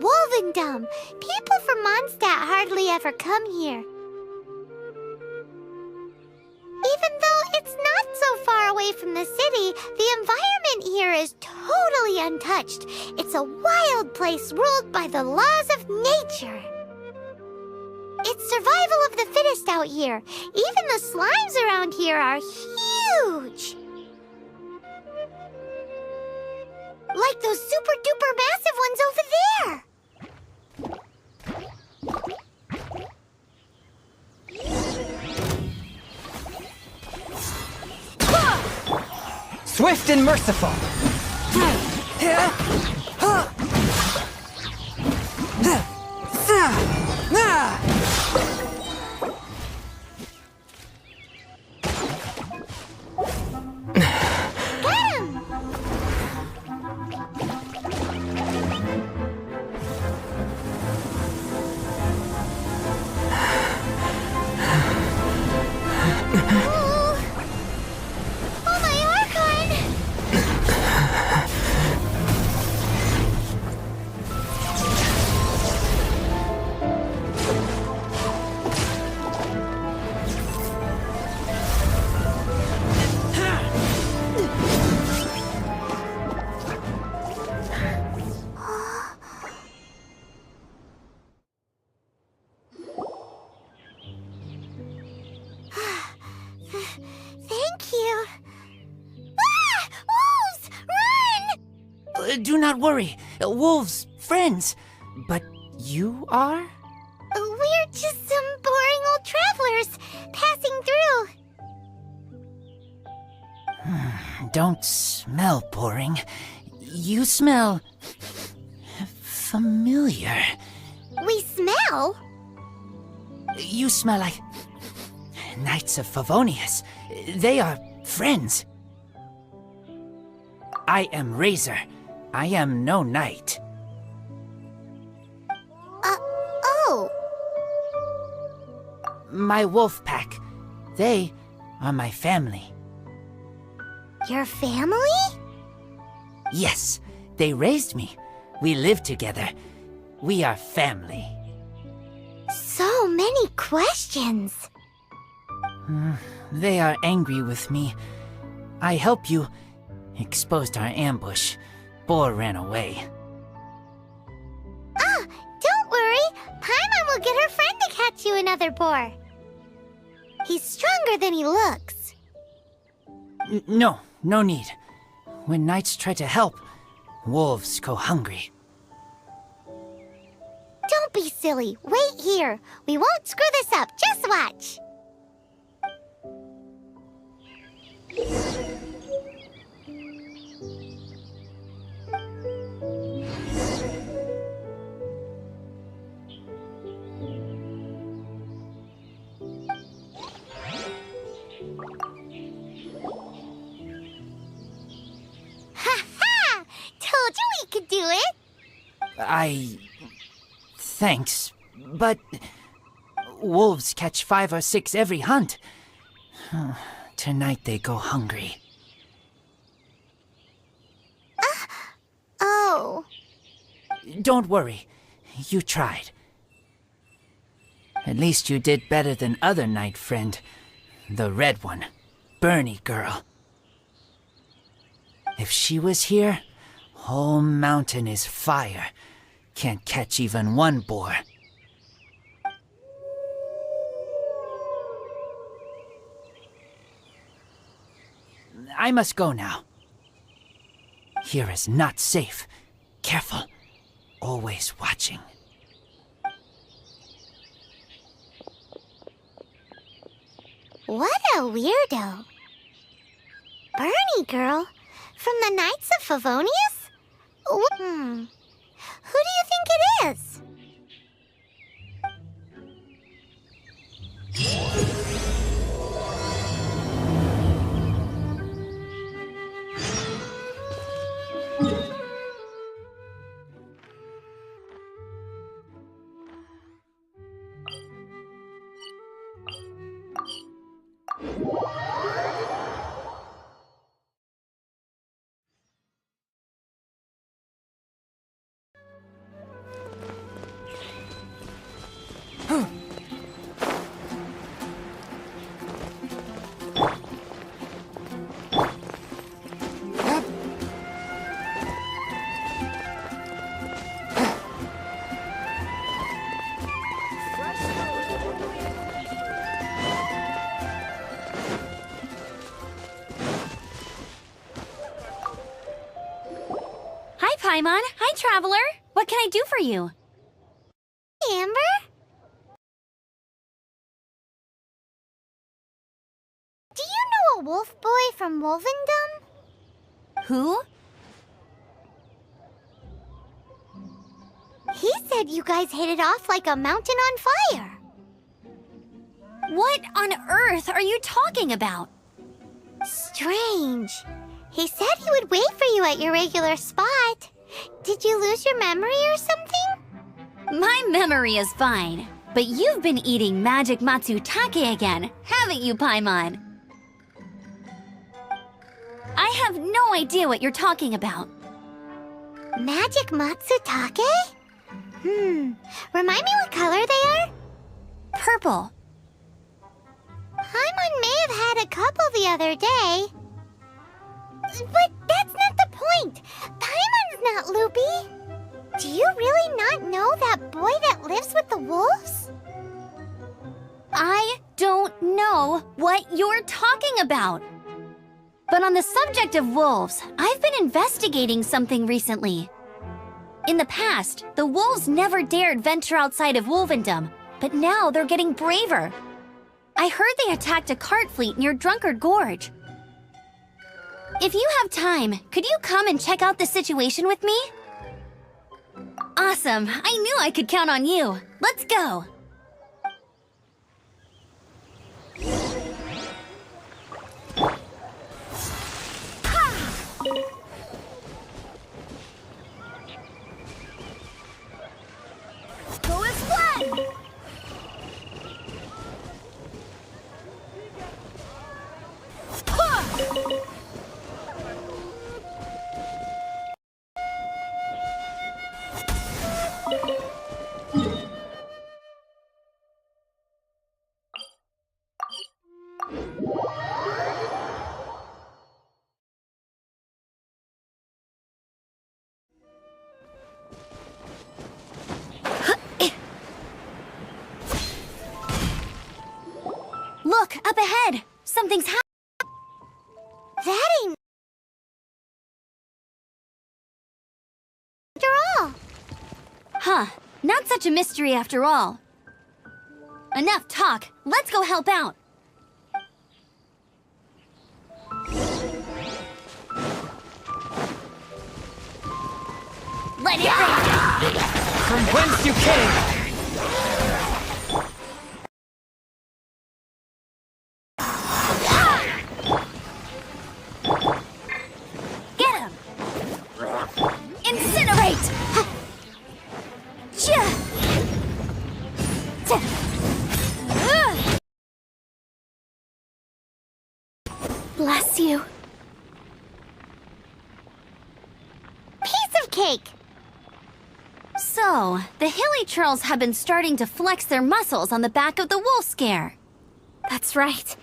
Wolvendom. People from Mondstadt hardly ever come here. Even though it's not so far away from the city, the environment here is totally untouched. It's a wild place ruled by the laws of nature. It's survival of the fittest out here. Even the slimes around here are huge. Like those super-duper massive ones over there. Swift and merciful. Do not worry. Wolves, friends. But you are? We're just some boring old travelers passing through. Don't smell boring. You smell familiar. We smell? You smell like Knights of Favonius. They are friends. I am Razor. I am no knight. Oh. My wolf pack. They are my family. Your family? Yes, they raised me. We live together. We are family. So many questions. They are angry with me. I help you. Exposed our ambush. Boar ran away. Ah, don't worry. Paimon will get her friend to catch you another boar. He's stronger than he looks. No need. When knights try to help, wolves go hungry. Don't be silly. Wait here. We won't screw this up. Just watch. Ha-ha! Told you we could do it. Thanks, but wolves catch 5 or 6 every hunt. Tonight they go hungry. Oh. Don't worry. You tried. At least you did better than other knight friend. The red one. Bernie girl. If she was here, whole mountain is fire. Can't catch even one boar. I must go now. Here is not safe. Careful. Always watching. What a weirdo. Bernie girl? From the Knights of Favonius? Who do you think it is? Hi, Paimon. Hi, Traveler. What can I do for you? Amber? Do you know a wolf boy from Wolvendom? Who? He said you guys hit it off like a mountain on fire. What on earth are you talking about? Strange. He said he would wait for you at your regular spot. Did you lose your memory or something? My memory is fine, but you've been eating magic matsutake again, haven't you, Paimon? I have no idea what you're talking about. Magic matsutake? Remind me what color they are? Purple. Paimon may have had a couple the other day. But that's not the point. Paimon's not loopy. Do you really not know that boy that lives with the wolves? I don't know what you're talking about. But on the subject of wolves, I've been investigating something recently. In the past, the wolves never dared venture outside of Wolvendom, but now they're getting braver. I heard they attacked a cart fleet near Drunkard Gorge. If you have time, could you come and check out the situation with me? Awesome! I knew I could count on you. Let's go! Go as one! Look, up ahead! Something's happening! That ain't... After all. Huh, not such a mystery after all. Enough talk, let's go help out! Let it rip! From whence you came! Get him! Incinerate! Bless you. Piece of cake! So, the hilly churls have been starting to flex their muscles on the back of the wolf scare. That's right.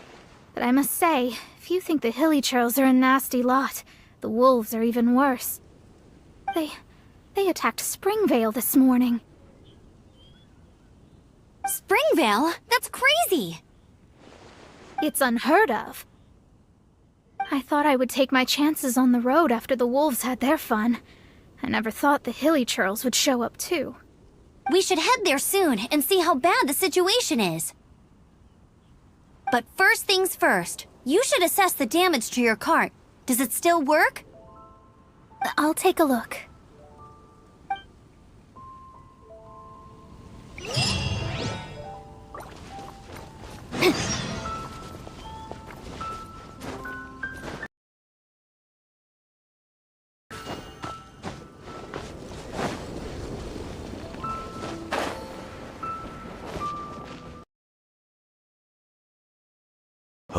But I must say, if you think the hilly churls are a nasty lot, the wolves are even worse. They attacked Springvale this morning. Springvale? That's crazy! It's unheard of. I thought I would take my chances on the road after the wolves had their fun. I never thought the hilly churls would show up too. We should head there soon and see how bad the situation is. But first things first, you should assess the damage to your cart. Does it still work? I'll take a look.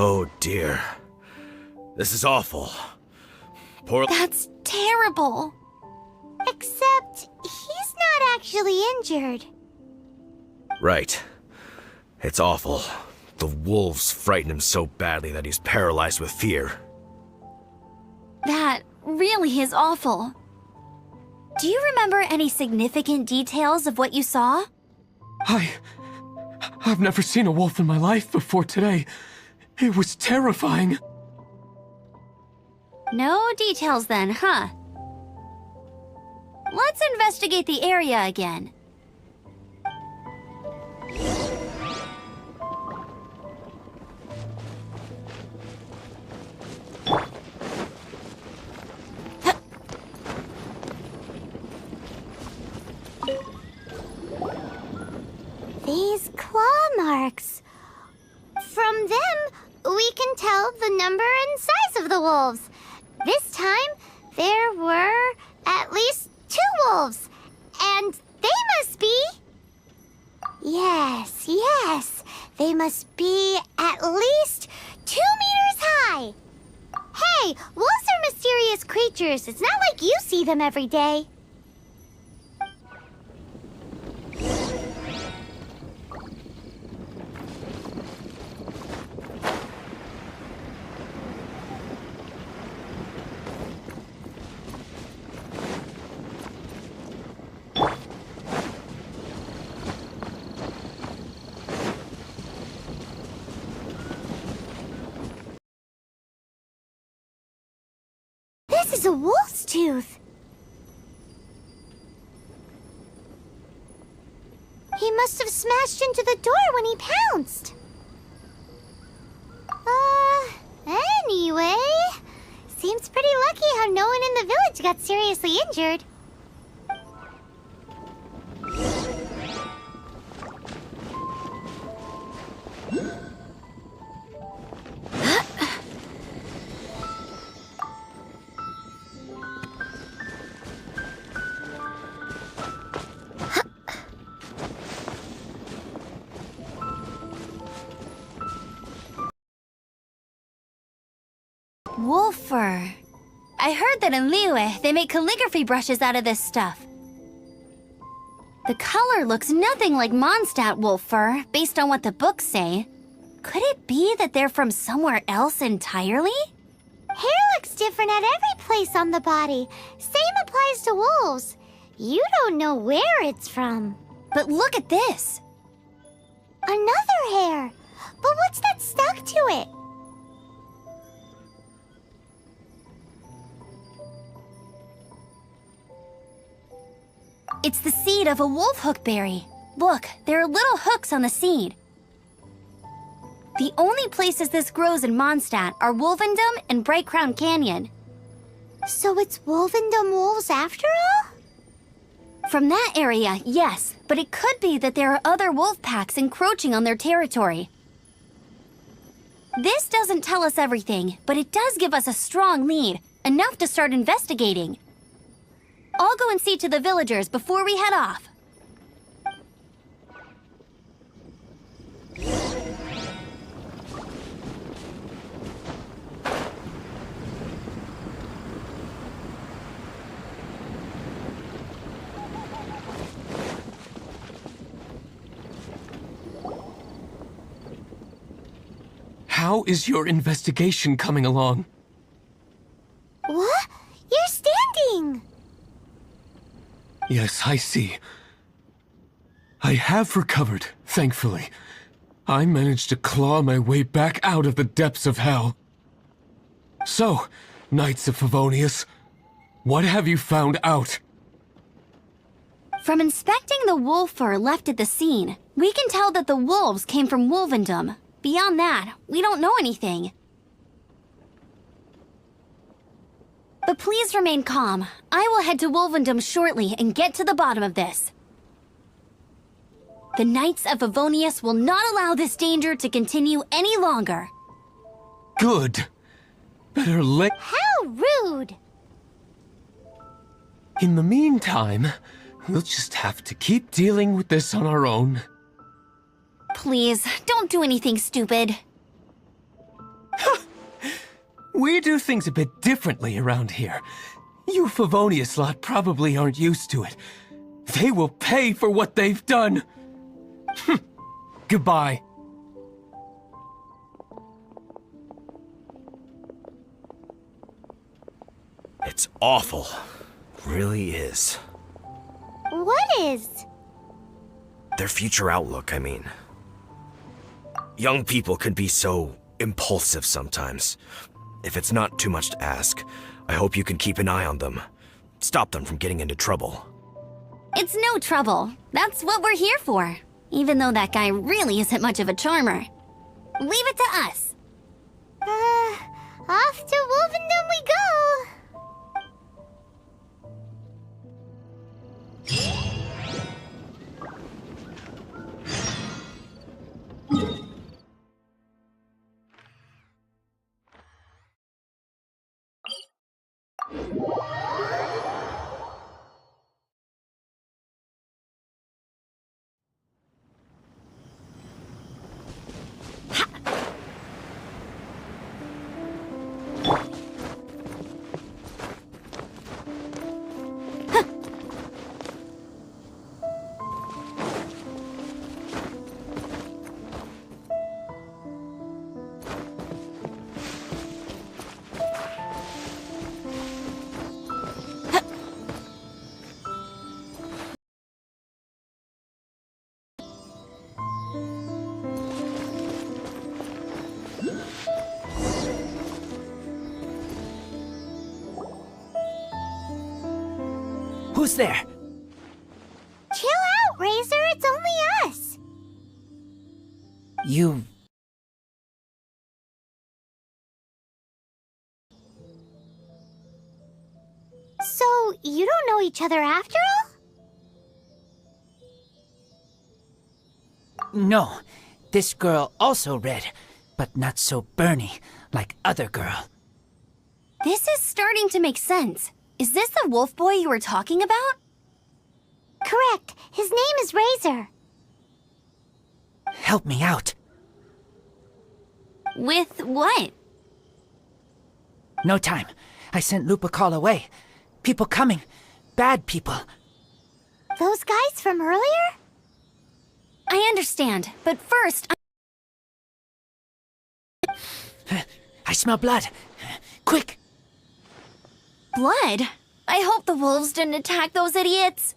Oh dear. This is awful. Poor... That's terrible. Except, he's not actually injured. Right. It's awful. The wolves frighten him so badly that he's paralyzed with fear. That really is awful. Do you remember any significant details of what you saw? I've never seen a wolf in my life before today. It was terrifying. No details then, huh? Let's investigate the area again. These claw marks. From them, we can tell the number and size of the wolves. This time, there were at least 2 wolves. And they must be... Yes. They must be at least 2 meters high. Hey, wolves are mysterious creatures. It's not like you see them every day. This is a wolf's tooth. He must have smashed into the door when he pounced. Anyway, seems pretty lucky how no one in the village got seriously injured. Wolf fur. I heard that in Liyue, they make calligraphy brushes out of this stuff. The color looks nothing like Mondstadt wolf fur, based on what the books say. Could it be that they're from somewhere else entirely? Hair looks different at every place on the body. Same applies to wolves. You don't know where it's from. But look at this. Another hair. But what's that stuck to it? It's the seed of a wolf hook berry. Look, there are little hooks on the seed. The only places this grows in Mondstadt are Wolvendom and Bright Crown Canyon. So it's Wolvendom wolves after all? From that area, yes, but it could be that there are other wolf packs encroaching on their territory. This doesn't tell us everything, but it does give us a strong lead, enough to start investigating. I'll go and see to the villagers before we head off. How is your investigation coming along? What? You're standing! Yes, I see. I have recovered, thankfully. I managed to claw my way back out of the depths of hell. So, Knights of Favonius, what have you found out? From inspecting the wolf fur left at the scene, we can tell that the wolves came from Wolvendom. Beyond that, we don't know anything. But please remain calm. I will head to Wolvendom shortly and get to the bottom of this. The Knights of Favonius will not allow this danger to continue any longer. Good. Better let... How rude! In the meantime, we'll just have to keep dealing with this on our own. Please, don't do anything stupid. We do things a bit differently around here. You Favonius lot probably aren't used to it. They will pay for what they've done. Goodbye. It's awful. Really is. What is? Their future outlook, I mean. Young people can be so impulsive sometimes. If it's not too much to ask, I hope you can keep an eye on them. Stop them from getting into trouble. It's no trouble. That's what we're here for. Even though that guy really isn't much of a charmer. Leave it to us. Off to Wolvendom we go! Who's there? Chill out, Razor, it's only us! You... So, you don't know each other after all? No. This girl also red, but not so burny like other girl. This is starting to make sense. Is this the wolf boy you were talking about? Correct. His name is Razor. Help me out. With what? No time. I sent Lupical away. People coming. Bad people. Those guys from earlier? I understand, but first, I smell blood. Quick! blood? I hope the wolves didn't attack those idiots.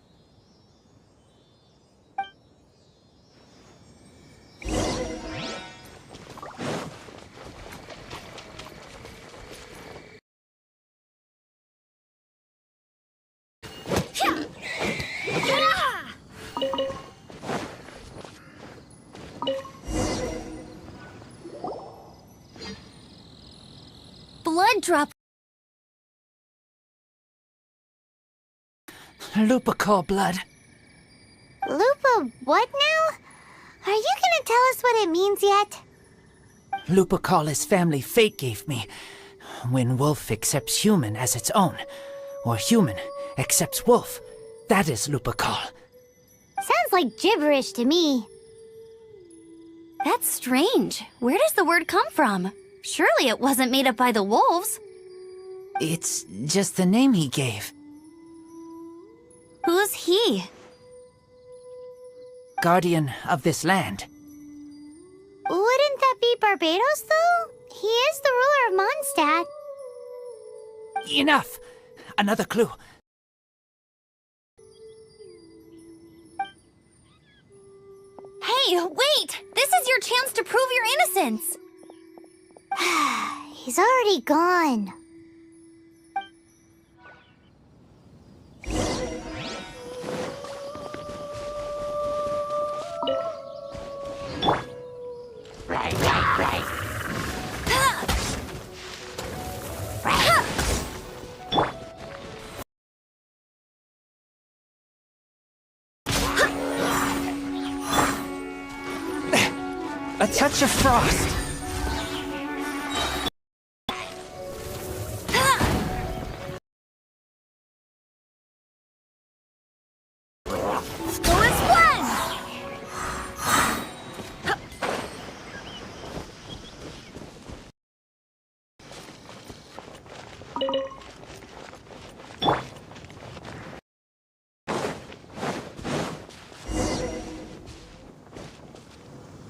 Blood drop. Lupical blood. Lupa what now? Are you gonna tell us what it means yet? Lupical is family fate gave me. When wolf accepts human as its own, or human accepts wolf, that is Lupical. Sounds like gibberish to me. That's strange. Where does the word come from? Surely it wasn't made up by the wolves. It's just the name he gave. Who's he? Guardian of this land. Wouldn't that be Barbados, though? He is the ruler of Mondstadt. Enough! Another clue. Hey, wait! This is your chance to prove your innocence! He's already gone. A touch of frost.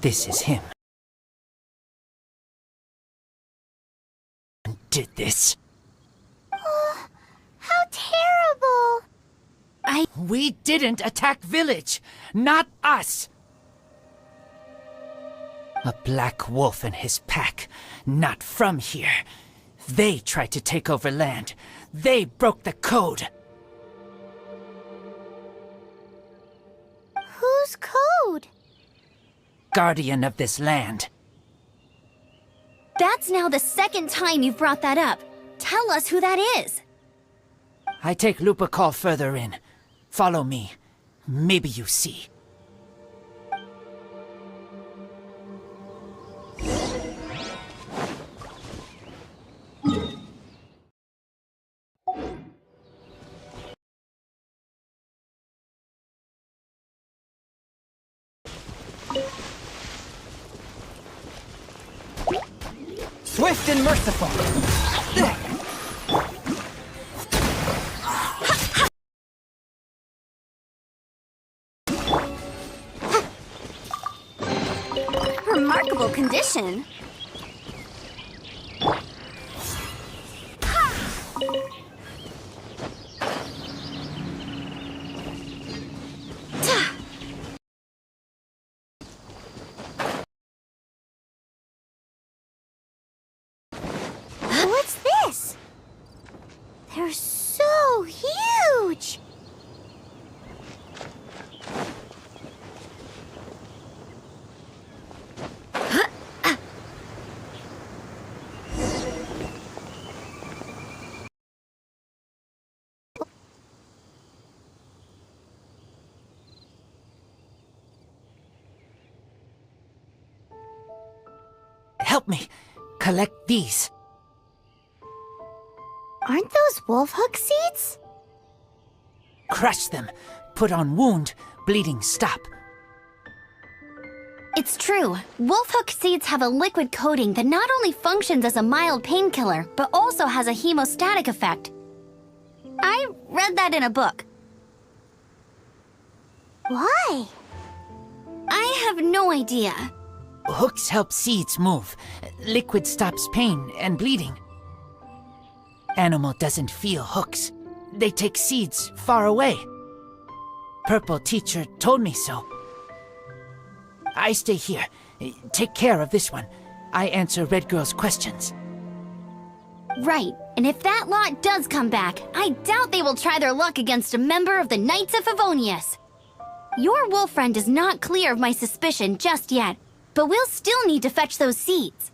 This is him. Did this. How terrible! We didn't attack village. Not us. A black wolf and his pack. Not from here. They tried to take over land. They broke the code. Whose code? Guardian of this land. That's now the second time you've brought that up. Tell us who that is. I take Lupical further in. Follow me. Maybe you see. Swift and merciful. Remarkable condition. What's this? They're so huge! Help me. Collect these. Aren't those wolf hook seeds? Crush them. Put on wound. Bleeding stop. It's true. Wolfhook seeds have a liquid coating that not only functions as a mild painkiller, but also has a hemostatic effect. I read that in a book. Why? I have no idea. Hooks help seeds move. Liquid stops pain and bleeding. Animal doesn't feel hooks. They take seeds far away. Purple teacher told me so. I stay here. Take care of this one. I answer Red Girl's questions. Right, and if that lot does come back, I doubt they will try their luck against a member of the Knights of Favonius. Your wolf friend is not clear of my suspicion just yet, but we'll still need to fetch those seeds.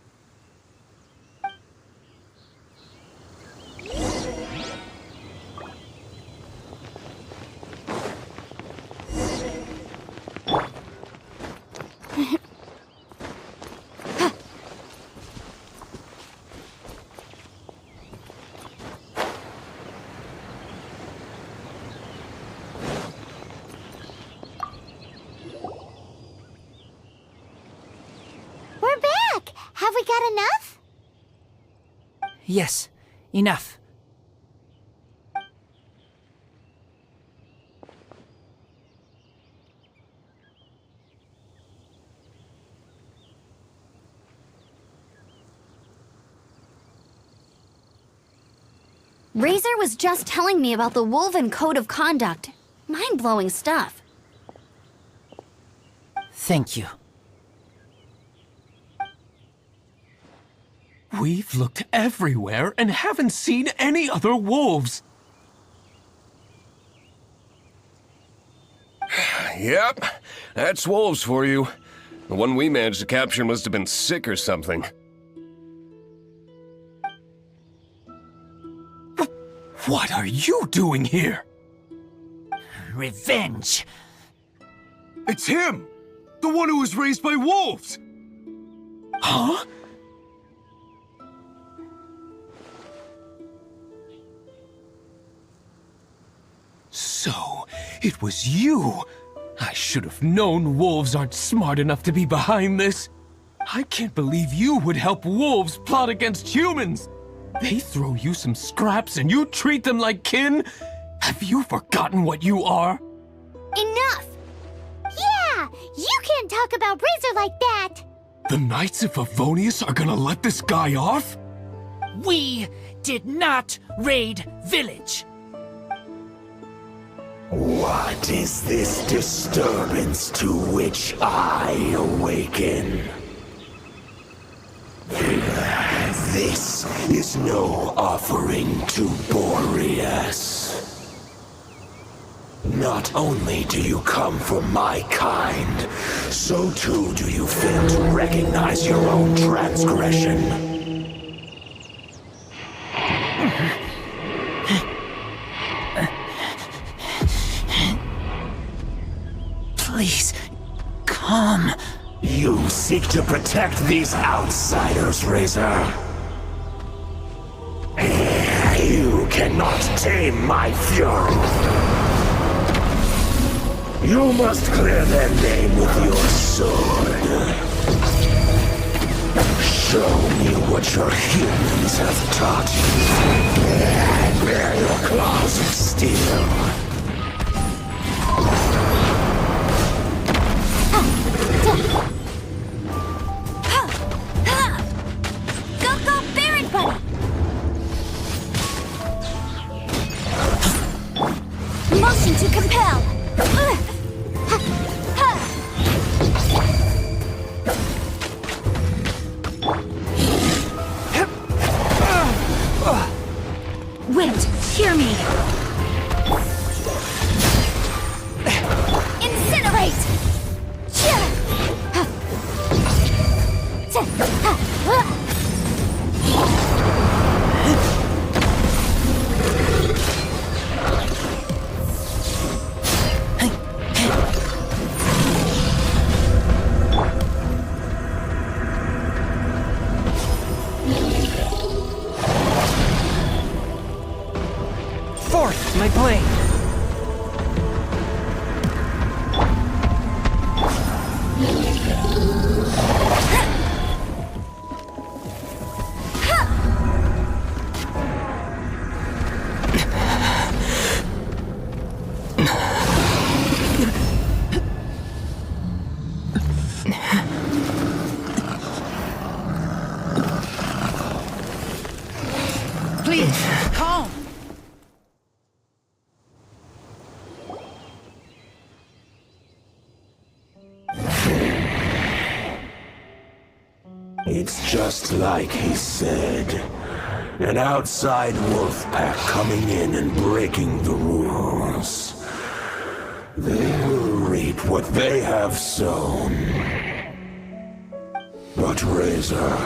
We're back! Have we got enough? Yes, enough. Razor was just telling me about the Wolven Code of Conduct. Mind-blowing stuff. Thank you. We've looked everywhere and haven't seen any other wolves. Yep, that's wolves for you. The one we managed to capture must have been sick or something. What are you doing here? Revenge. It's him! The one who was raised by wolves! Huh? So, it was you! I should have known wolves aren't smart enough to be behind this. I can't believe you would help wolves plot against humans! They throw you some scraps and you treat them like kin? Have you forgotten what you are? Enough! Yeah! Yeah, you can't talk about Razor like that. The Knights of Favonius are gonna let this guy off? We did not raid village. What is this disturbance to which I awaken? This is no offering to Boreas. Not only do you come from my kind, so too do you fail to recognize your own transgression. Please, come. You seek to protect these outsiders, Razor. You cannot tame my fury. You must clear their name with your sword. Show me what your humans have taught you. Bear your claws of steel. Go, Baron Buddy! Motion to compel! Wind, hear me! Incinerate! Forth, my blade! Please, calm. It's just like he said. An outside wolf pack coming in and breaking the rules. They will reap what they have sown. But Razor,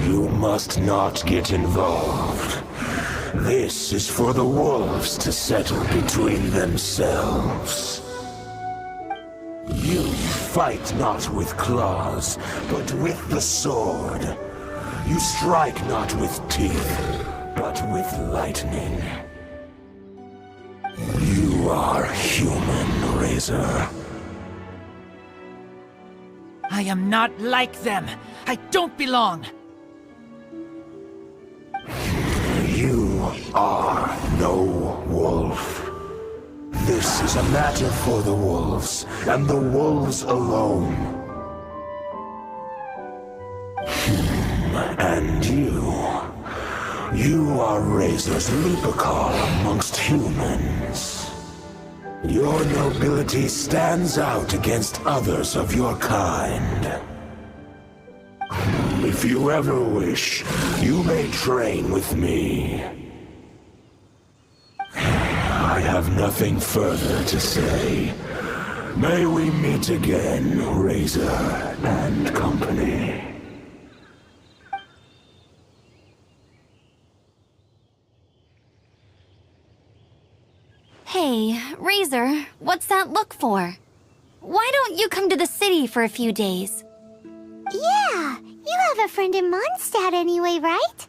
you must not get involved. This is for the wolves to settle between themselves. You fight not with claws, but with the sword. You strike not with teeth, but with lightning. You are human, Razor. I am not like them. I don't belong. You are no wolf. This is a matter for the wolves, and the wolves alone. And you are Razor's Lupical amongst humans. Your nobility stands out against others of your kind. If you ever wish, you may train with me. I have nothing further to say. May we meet again, Razor and company. Hey, Razor, what's that look for? Why don't you come to the city for a few days? Yeah, you have a friend in Mondstadt anyway, right?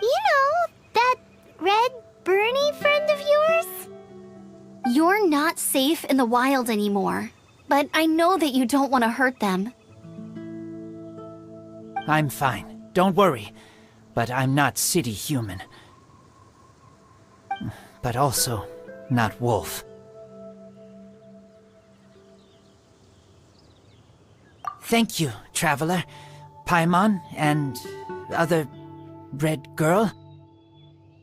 You know, that red Bernie friend of yours? You're not safe in the wild anymore, but I know that you don't want to hurt them. I'm fine. Don't worry. But I'm not city human. But also not wolf. Thank you, Traveler, Paimon, and other red girl.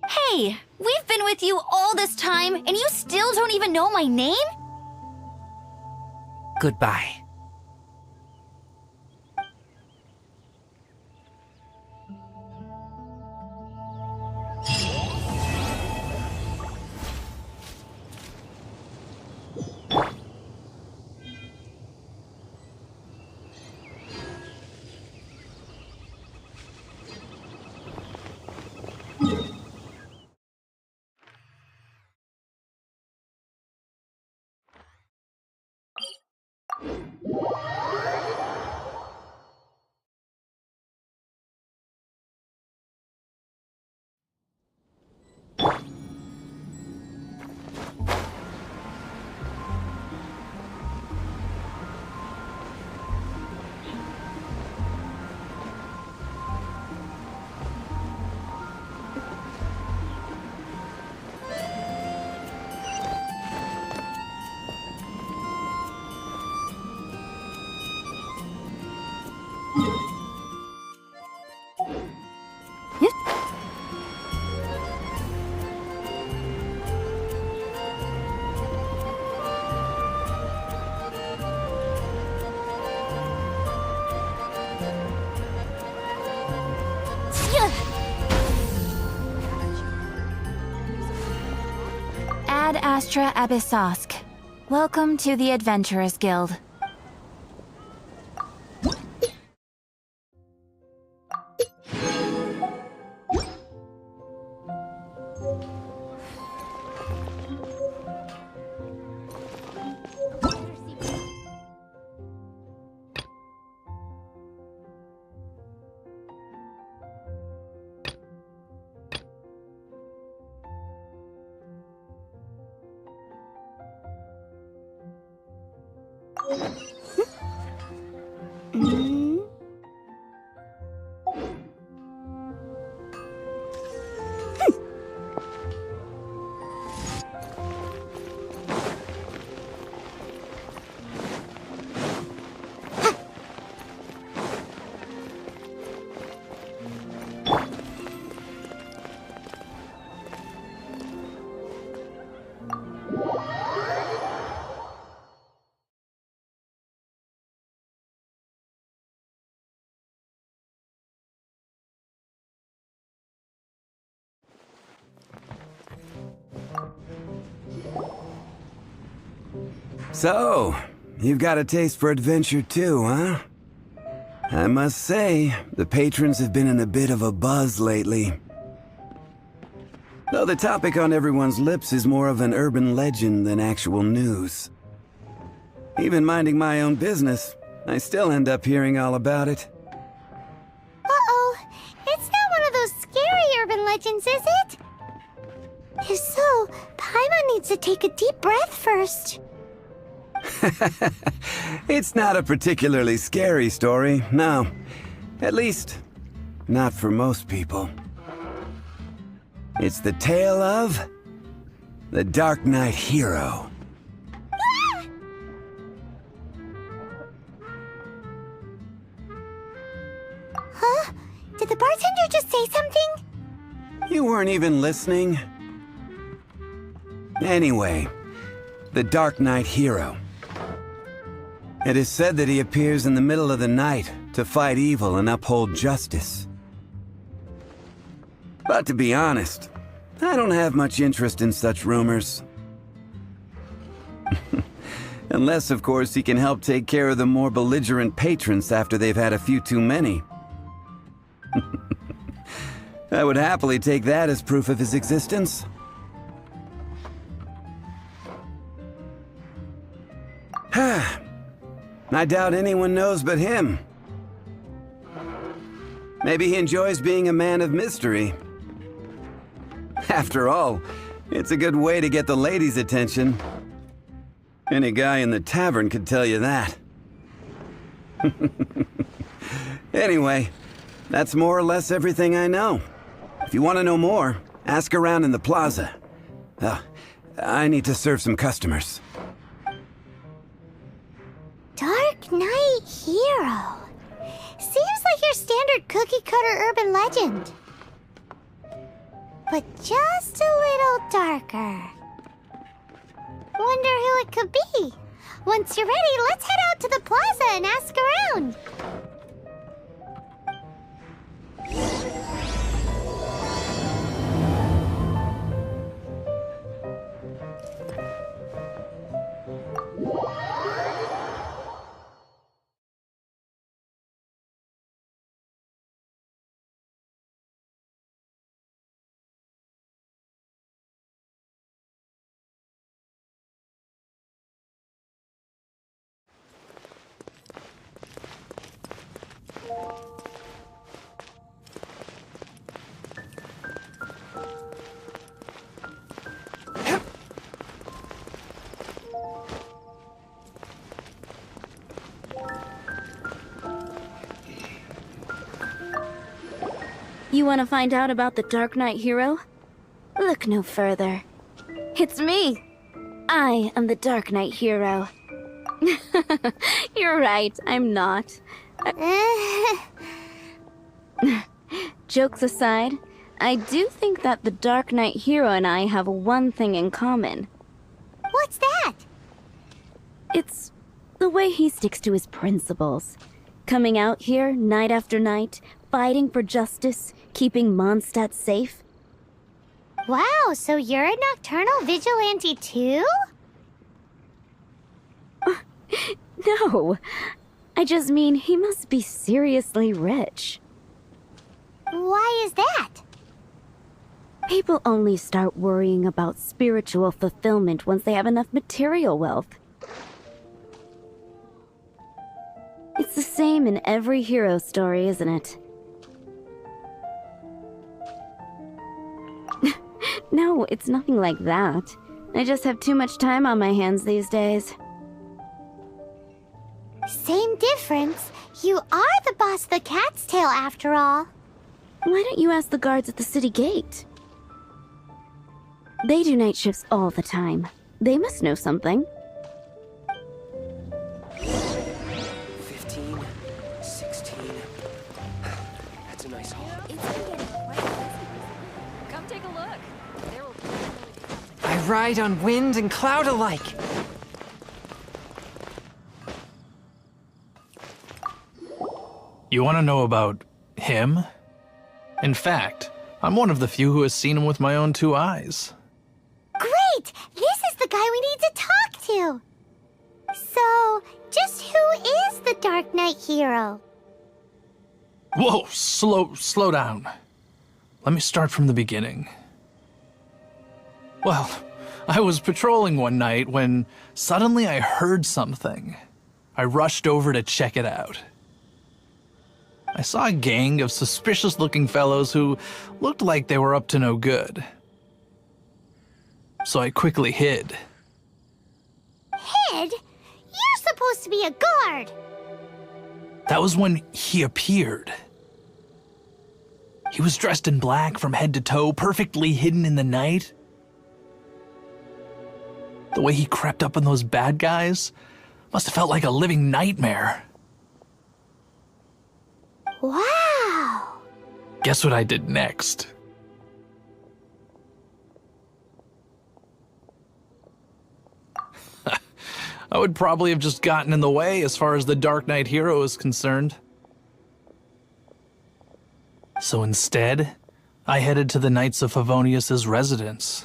Hey, we've been with you all this time, and you still don't even know my name? Goodbye. Ad Astra Abyssosk. Welcome to the Adventurers Guild. So, you've got a taste for adventure too, huh? I must say, the patrons have been in a bit of a buzz lately. Though the topic on everyone's lips is more of an urban legend than actual news. Even minding my own business, I still end up hearing all about it. Uh-oh. It's not one of those scary urban legends, is it? If so, Paimon needs to take a deep breath first. It's not a particularly scary story, no. At least, not for most people. It's the tale of the DarkNight hero. Huh? Did the bartender just say something? You weren't even listening? Anyway, the DarkNight hero. It is said that he appears in the middle of the night to fight evil and uphold justice. But to be honest, I don't have much interest in such rumors. Unless, of course, he can help take care of the more belligerent patrons after they've had a few too many. I would happily take that as proof of his existence. I doubt anyone knows but him. Maybe he enjoys being a man of mystery. After all, it's a good way to get the ladies' attention. Any guy in the tavern could tell you that. Anyway, that's more or less everything I know. If you want to know more, ask around in the plaza. I need to serve some customers. DarkNight hero. standard cookie-cutter urban legend. But just a little darker. Wonder who it could be. Once you're ready, let's head out to the plaza and ask around. You want to find out about the DarkNight hero? Look no further. It's me! I am the DarkNight hero. You're right, I'm not. Jokes aside, I do think that the DarkNight hero and I have one thing in common. What's that? It's the way he sticks to his principles. Coming out here night after night, fighting for justice, keeping Mondstadt safe. Wow, so you're a nocturnal vigilante too? No, I just mean he must be seriously rich. Why is that? People only start worrying about spiritual fulfillment once they have enough material wealth. It's the same in every hero story, isn't it? No, it's nothing like that. I just have too much time on my hands these days. Same difference. You are the boss of the Cat's Tail after all. Why don't you ask the guards at the city gate? They do night shifts all the time. They must know something. 15, 16. That's a nice haul. Come take a look. I ride on wind and cloud alike. You want to know about him? In fact, I'm one of the few who has seen him with my own two eyes. Great! This is the guy we need to talk to! So, just who is the DarkNight hero? Whoa, slow down. Let me start from the beginning. Well, I was patrolling one night when suddenly I heard something. I rushed over to check it out. I saw a gang of suspicious-looking fellows who looked like they were up to no good. So I quickly hid. Hid? You're supposed to be a guard! That was when he appeared. He was dressed in black from head to toe, perfectly hidden in the night. The way he crept up on those bad guys must have felt like a living nightmare. Wow! Guess what I did next? I would probably have just gotten in the way as far as the DarkNight hero is concerned. So instead, I headed to the Knights of Favonius's residence.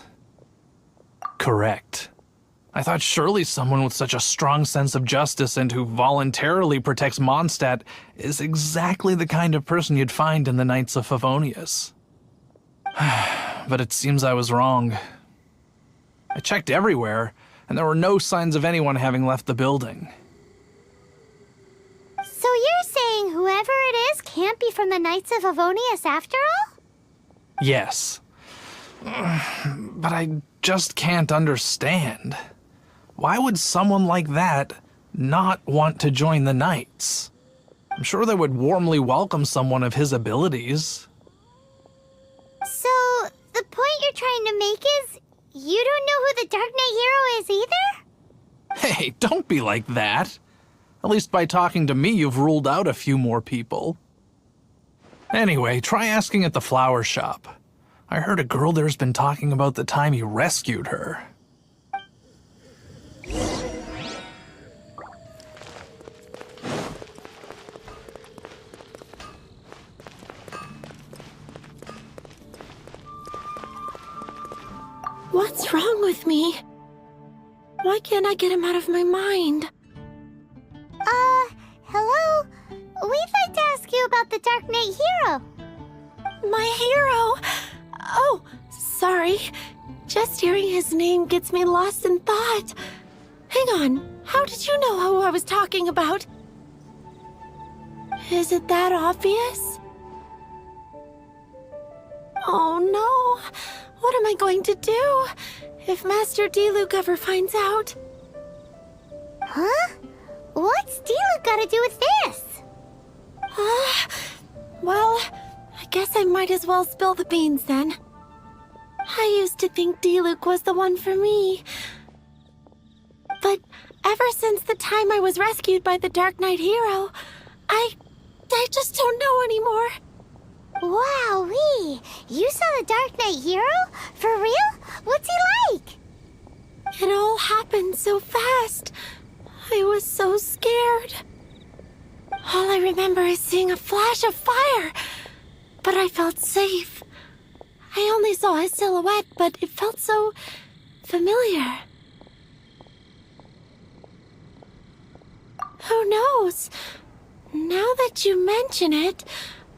Correct. I thought surely someone with such a strong sense of justice and who voluntarily protects Mondstadt is exactly the kind of person you'd find in the Knights of Favonius. But it seems I was wrong. I checked everywhere, and there were no signs of anyone having left the building. So you're saying whoever it is can't be from the Knights of Favonius after all? Yes. But I just can't understand. Why would someone like that not want to join the Knights? I'm sure they would warmly welcome someone of his abilities. So, the point you're trying to make is you don't know who the DarkNight hero is either? Hey, don't be like that. At least by talking to me, you've ruled out a few more people. Anyway, try asking at the flower shop. I heard a girl there's been talking about the time you rescued her. What's wrong with me? Why can't I get him out of my mind? Hello? We'd like to ask you about the DarkNight hero. My hero? Oh, sorry. Just hearing his name gets me lost in thought. Hang on, how did you know who I was talking about? Is it that obvious? Oh no, what am I going to do if Master Diluc ever finds out? Huh? What's Diluc got to do with this? Well, I guess I might as well spill the beans then. I used to think Diluc was the one for me. But ever since the time I was rescued by the DarkNight hero, I just don't know anymore. Wowee! You saw the DarkNight hero? For real? What's he like? It all happened so fast. I was so scared. All I remember is seeing a flash of fire, but I felt safe. I only saw his silhouette, but it felt so familiar. Who knows? Now that you mention it,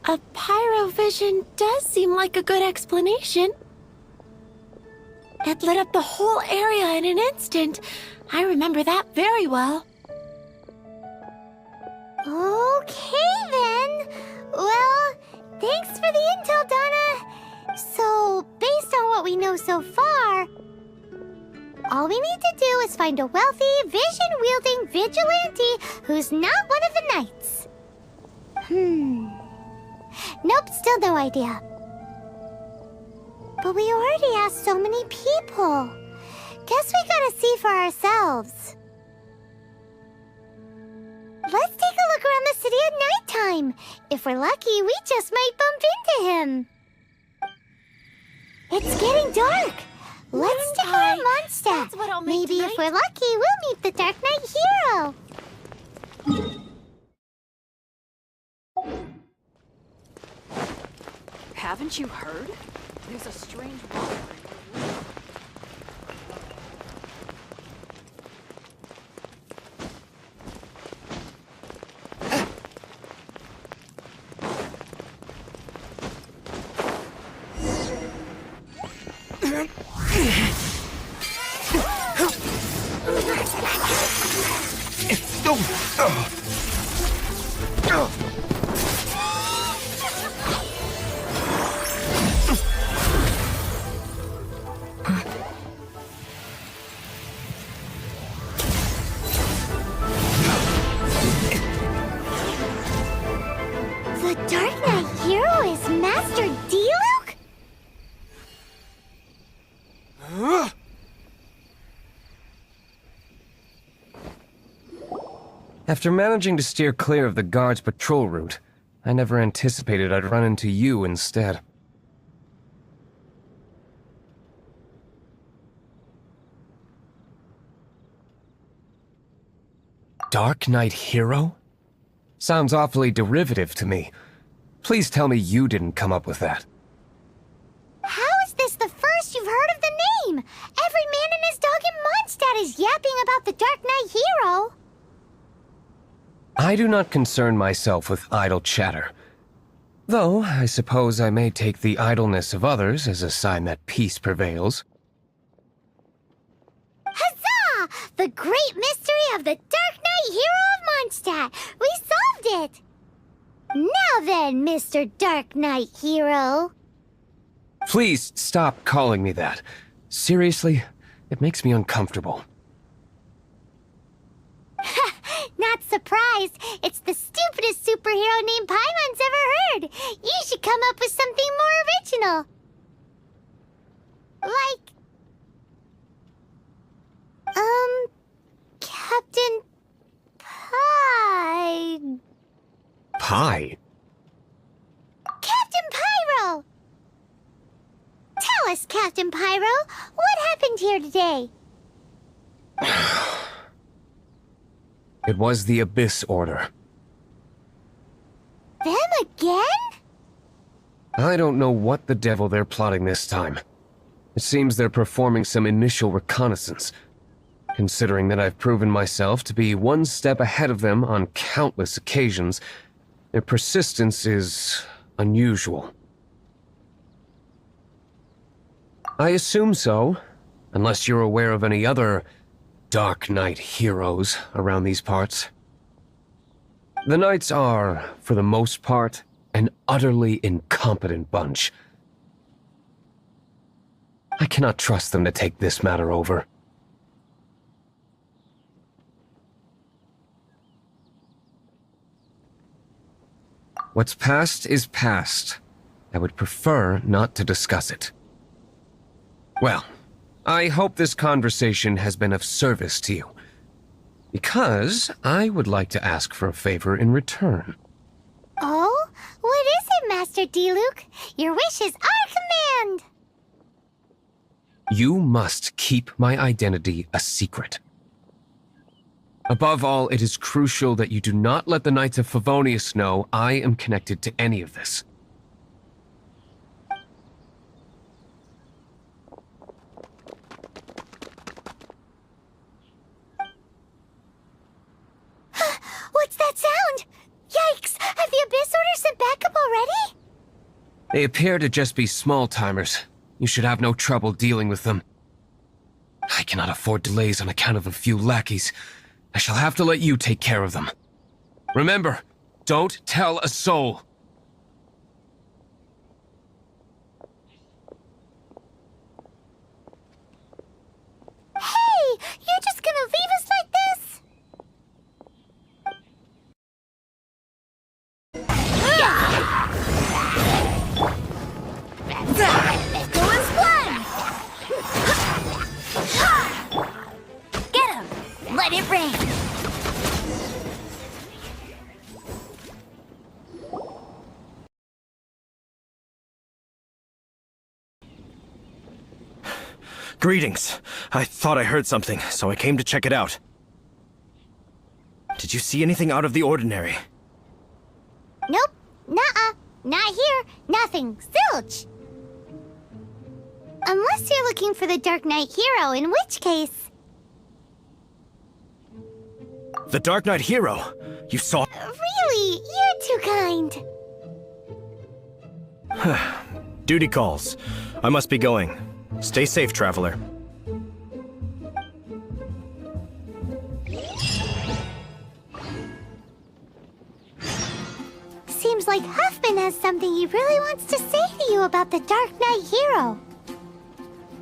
a pyrovision does seem like a good explanation. It lit up the whole area in an instant. I remember that very well. Okay then. Well, thanks for the intel, Donna. So, based on what we know so far, all we need to do is find a wealthy, vision-wielding vigilante who's not one of the knights. Nope, still no idea. But we already asked so many people. Guess we gotta see for ourselves. Let's take a look around the city at nighttime. If we're lucky, we just might bump into him. It's getting dark. Let's check out Mondstadt. Maybe if we're lucky, we'll meet the DarkNight hero. Haven't you heard? There's a strange water. The DarkNight hero is Master Diluc? After managing to steer clear of the guard's patrol route, I never anticipated I'd run into you instead. DarkNight hero? Sounds awfully derivative to me. Please tell me you didn't come up with that. How is this the first you've heard of the name? Every man and his dog in Mondstadt is yapping about the DarkNight hero. I do not concern myself with idle chatter. Though, I suppose I may take the idleness of others as a sign that peace prevails. Huzzah! The great mystery of the DarkNight hero of Mondstadt! We solved it! Now then, Mr. DarkNight hero. Please stop calling me that. Seriously, it makes me uncomfortable. Not surprised. It's the stupidest superhero name Paimon's ever heard. You should come up with something more original. Like... Captain Pie... Pie? Captain Captain Pyro. What happened here today? It was the Abyss Order. Them again? I don't know what the devil they're plotting this time. It seems they're performing some initial reconnaissance. Considering that I've proven myself to be one step ahead of them on countless occasions, their persistence is unusual. I assume so, unless you're aware of any other DarkNight heroes around these parts. The Knights are, for the most part, an utterly incompetent bunch. I cannot trust them to take this matter over. What's past is past. I would prefer not to discuss it. Well, I hope this conversation has been of service to you, because I would like to ask for a favor in return. Oh? What is it, Master D-Luke? Your wish is our command! You must keep my identity a secret. Above all, it is crucial that you do not let the Knights of Favonius know I am connected to any of this. What's that sound? Yikes! Have the Abyss Order sent backup already? They appear to just be small-timers. You should have no trouble dealing with them. I cannot afford delays on account of a few lackeys. I shall have to let you take care of them. Remember, don't tell a soul. Hey! You're just gonna leave us like this? Go and splat! Get him! Let it rain! Greetings. I thought I heard something, so I came to check it out. Did you see anything out of the ordinary? Nope. Nuh-uh. Not here. Nothing. Zilch. Unless you're looking for the DarkNight hero, in which case... The DarkNight hero? You saw... Really? You're too kind. Duty calls. I must be going. Stay safe, traveler. Seems like Huffman has something he really wants to say to you about the DarkNight hero.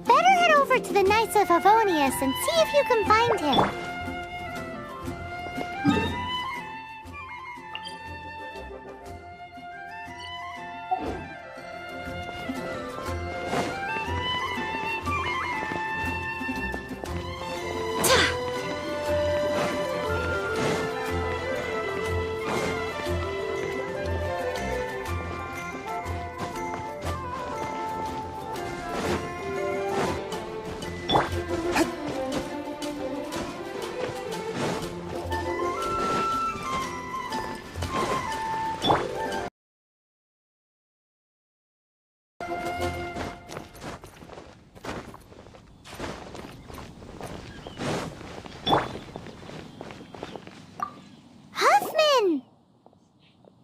Better head over to the Knights of Favonius and see if you can find him.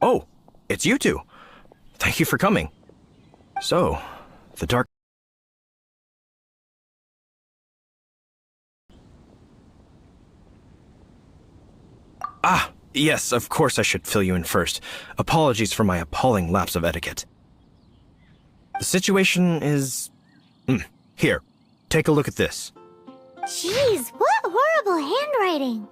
Oh, it's you two. Thank you for coming. So, the dark... Ah, yes, of course I should fill you in first. Apologies for my appalling lapse of etiquette. The situation is... Here, take a look at this. Jeez, what horrible handwriting.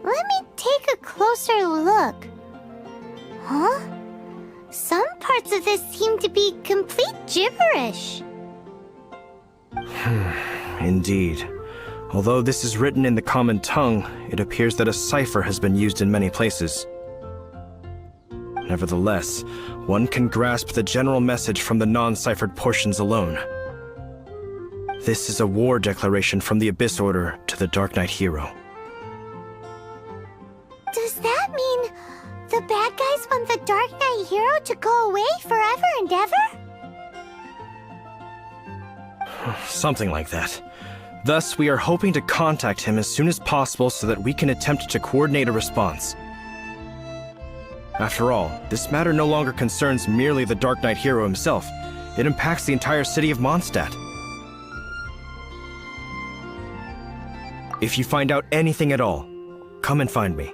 Let me take a closer look. Huh? Some parts of this seem to be complete gibberish. Indeed. Although this is written in the common tongue, it appears that a cipher has been used in many places. Nevertheless, one can grasp the general message from the non-ciphered portions alone. This is a war declaration from the Abyss Order to the DarkNight hero. Does that mean the bad guys want the DarkNight hero to go away forever and ever? Something like that. Thus, we are hoping to contact him as soon as possible so that we can attempt to coordinate a response. After all, this matter no longer concerns merely the DarkNight hero himself. It impacts the entire city of Mondstadt. If you find out anything at all, come and find me.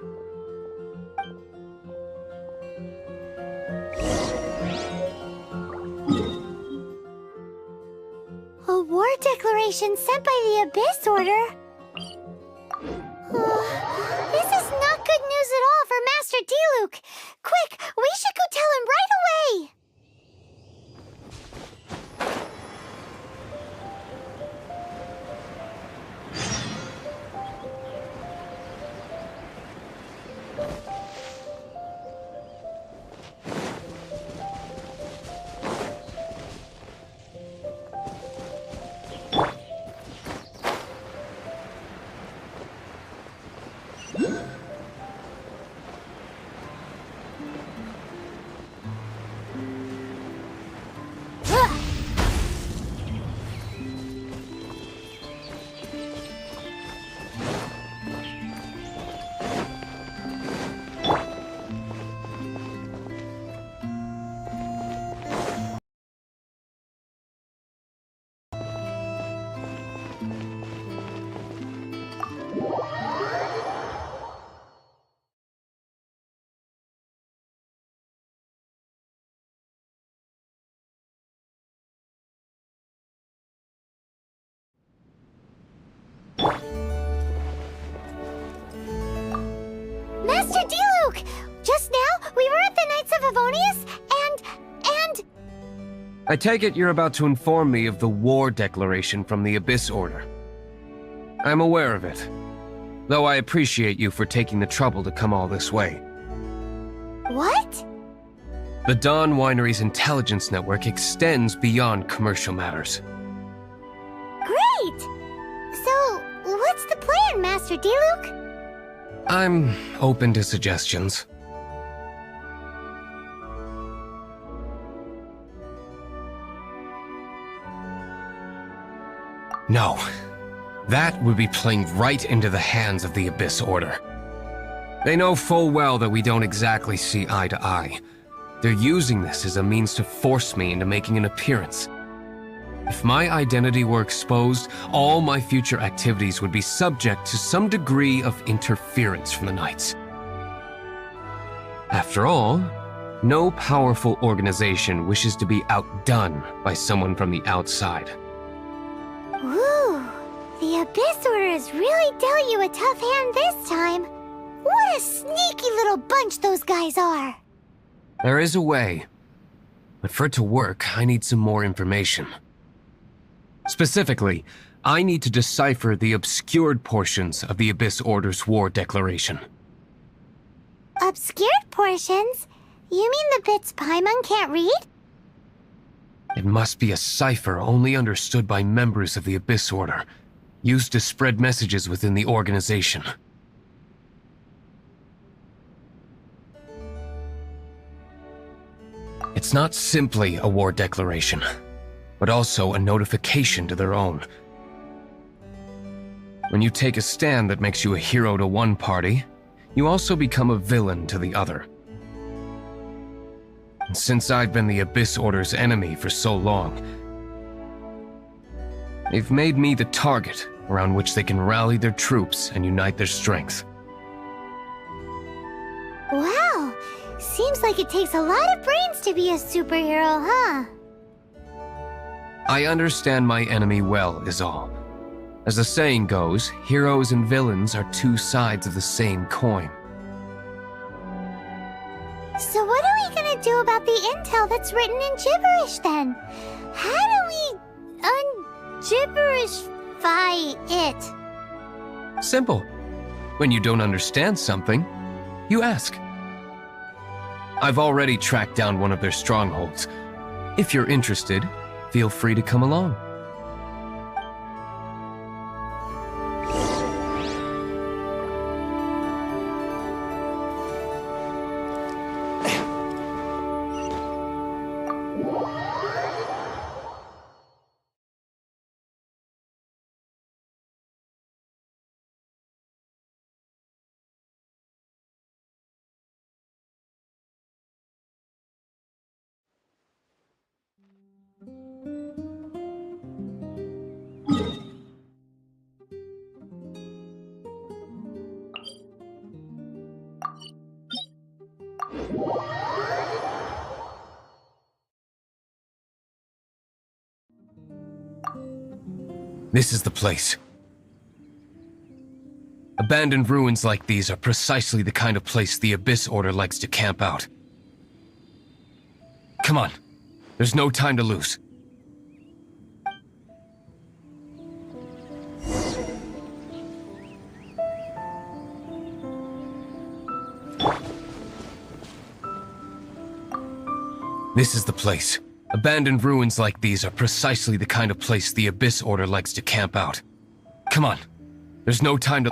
A war declaration sent by the Abyss Order? This is not good news at all for Master Diluc. Quick, we should go tell him right away! Master Diluc! Just now, we were at the Knights of Avonius, and... I take it you're about to inform me of the war declaration from the Abyss Order. I'm aware of it, though I appreciate you for taking the trouble to come all this way. What? The Dawn Winery's intelligence network extends beyond commercial matters. Great! So, what's the plan, Master Diluc? I'm open to suggestions. No. That would be playing right into the hands of the Abyss Order. They know full well that we don't exactly see eye to eye. They're using this as a means to force me into making an appearance. If my identity were exposed, all my future activities would be subject to some degree of interference from the Knights. After all, no powerful organization wishes to be outdone by someone from the outside. Ooh, the Abyss Order has really dealt you a tough hand this time. What a sneaky little bunch those guys are. There is a way, but for it to work, I need some more information. Specifically, I need to decipher the obscured portions of the Abyss Order's war declaration. Obscured portions? You mean the bits Paimon can't read? It must be a cipher only understood by members of the Abyss Order, used to spread messages within the organization. It's not simply a war declaration, but also a notification to their own. When you take a stand that makes you a hero to one party, you also become a villain to the other. And since I've been the Abyss Order's enemy for so long, they've made me the target around which they can rally their troops and unite their strength. Wow, seems like it takes a lot of brains to be a superhero, huh? I understand my enemy well, is all. As the saying goes, heroes and villains are two sides of the same coin. So what do do about the intel that's written in gibberish, then? How do we un-gibberishify it? Simple. When you don't understand something, you ask. I've already tracked down one of their strongholds. If you're interested, feel free to come along. This is the place. Abandoned ruins like these are precisely the kind of place the Abyss Order likes to camp out. Come on, there's no time to lose. This is the place. Abandoned ruins like these are precisely the kind of place the Abyss Order likes to camp out. Come on, there's no time to...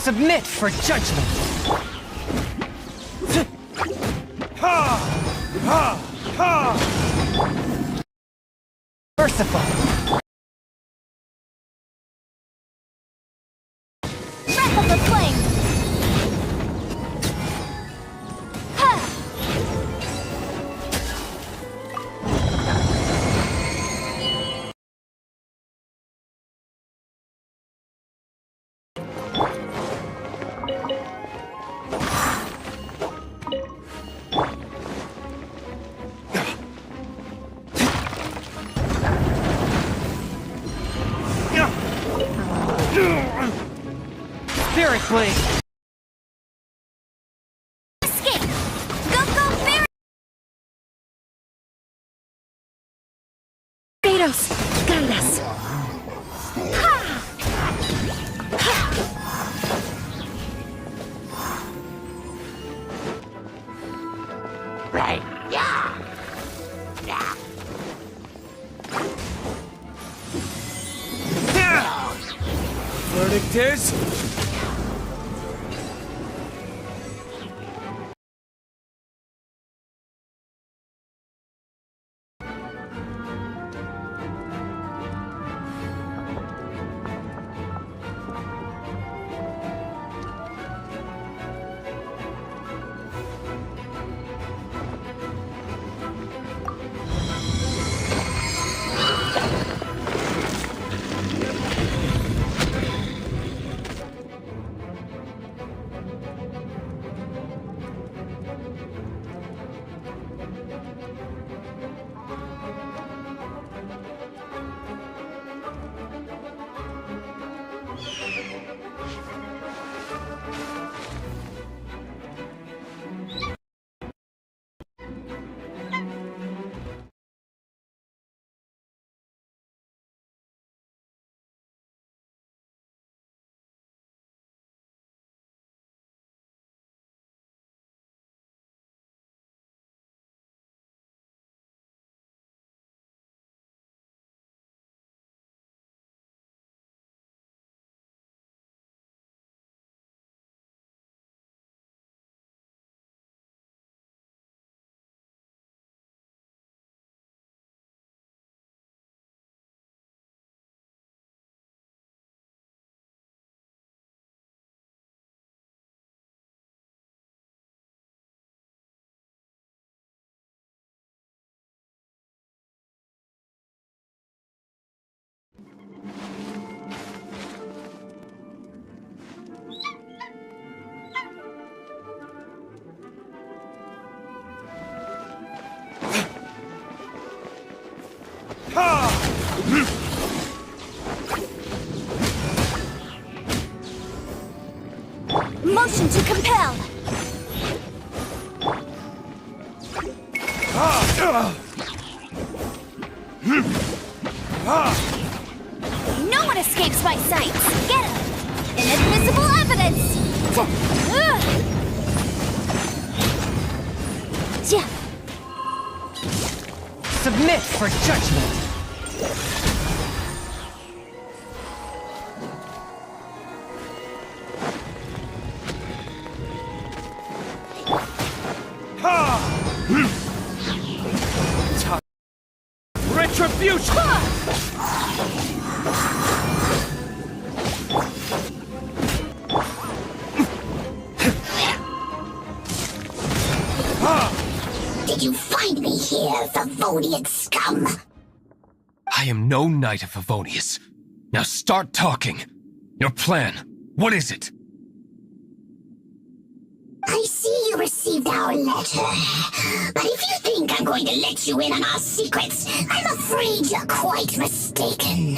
Submit for judgment! Merciful! Breath of the flame! Spirit Blade! Escape! Go, Barry! Kratos, guide us. Right. Yeah. Verdict is... No one escapes my sight! Get him! Inadmissible evidence! Submit for judgment. Retribution! Did you find me here, Favonian scum? I am no Knight of Favonius. Now start talking. Your plan, what is it? I see you received our letter. But if you think I'm going to let you in on our secrets, I'm afraid you're quite mistaken.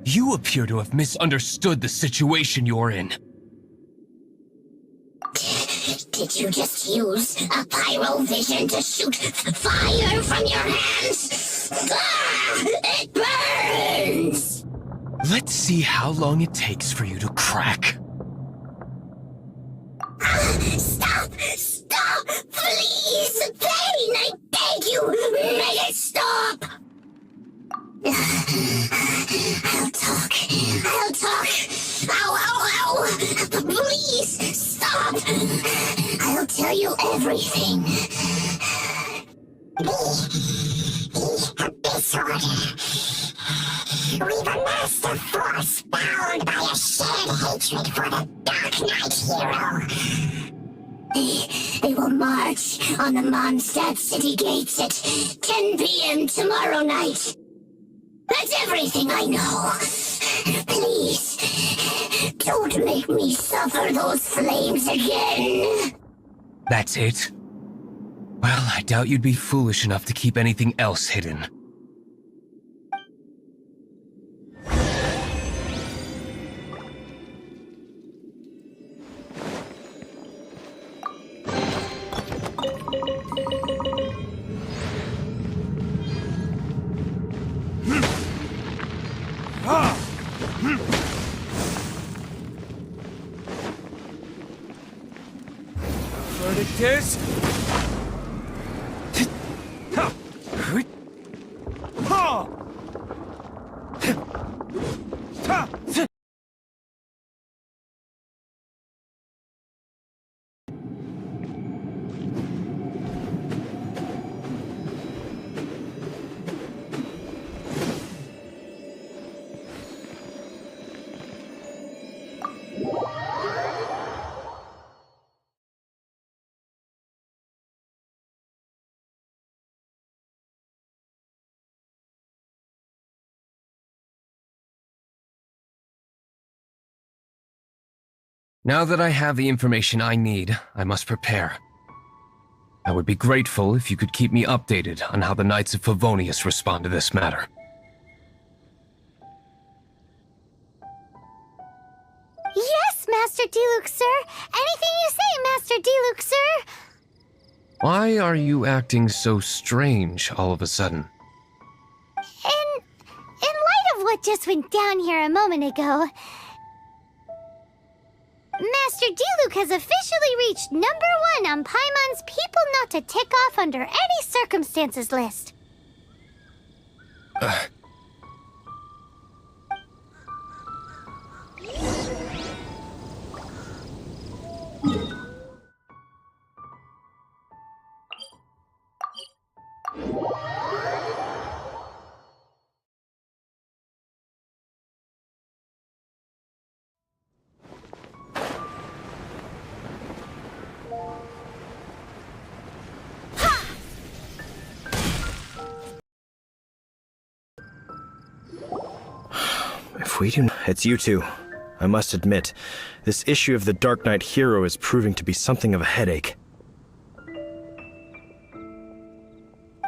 You appear to have misunderstood the situation you're in. Did you just use a pyrovision to shoot fire from your hands? Ah, it burns! Let's see how long it takes for you to crack. Stop! Stop! Please! Pain! I beg you! Make it stop! I'll talk. I'll talk. Ow, ow, ow! Please, stop! I'll tell you everything. Disorder. We've amassed a force bound by a shared hatred for the DarkNight hero. They will march on the Mondstadt city gates at 10 p.m. tomorrow night. That's everything I know. Please, don't make me suffer those flames again. That's it? Well, I doubt you'd be foolish enough to keep anything else hidden. Verdict is... Now that I have the information I need, I must prepare. I would be grateful if you could keep me updated on how the Knights of Favonius respond to this matter. Yes, Master Diluc, sir. Anything you say, Master Diluc, sir. Why are you acting so strange all of a sudden? In light of what just went down here a moment ago, Master Diluc has officially reached #1 on Paimon's People Not to Tick Off Under Any Circumstances list. If we do... It's you two. I must admit, this issue of the DarkNight hero is proving to be something of a headache.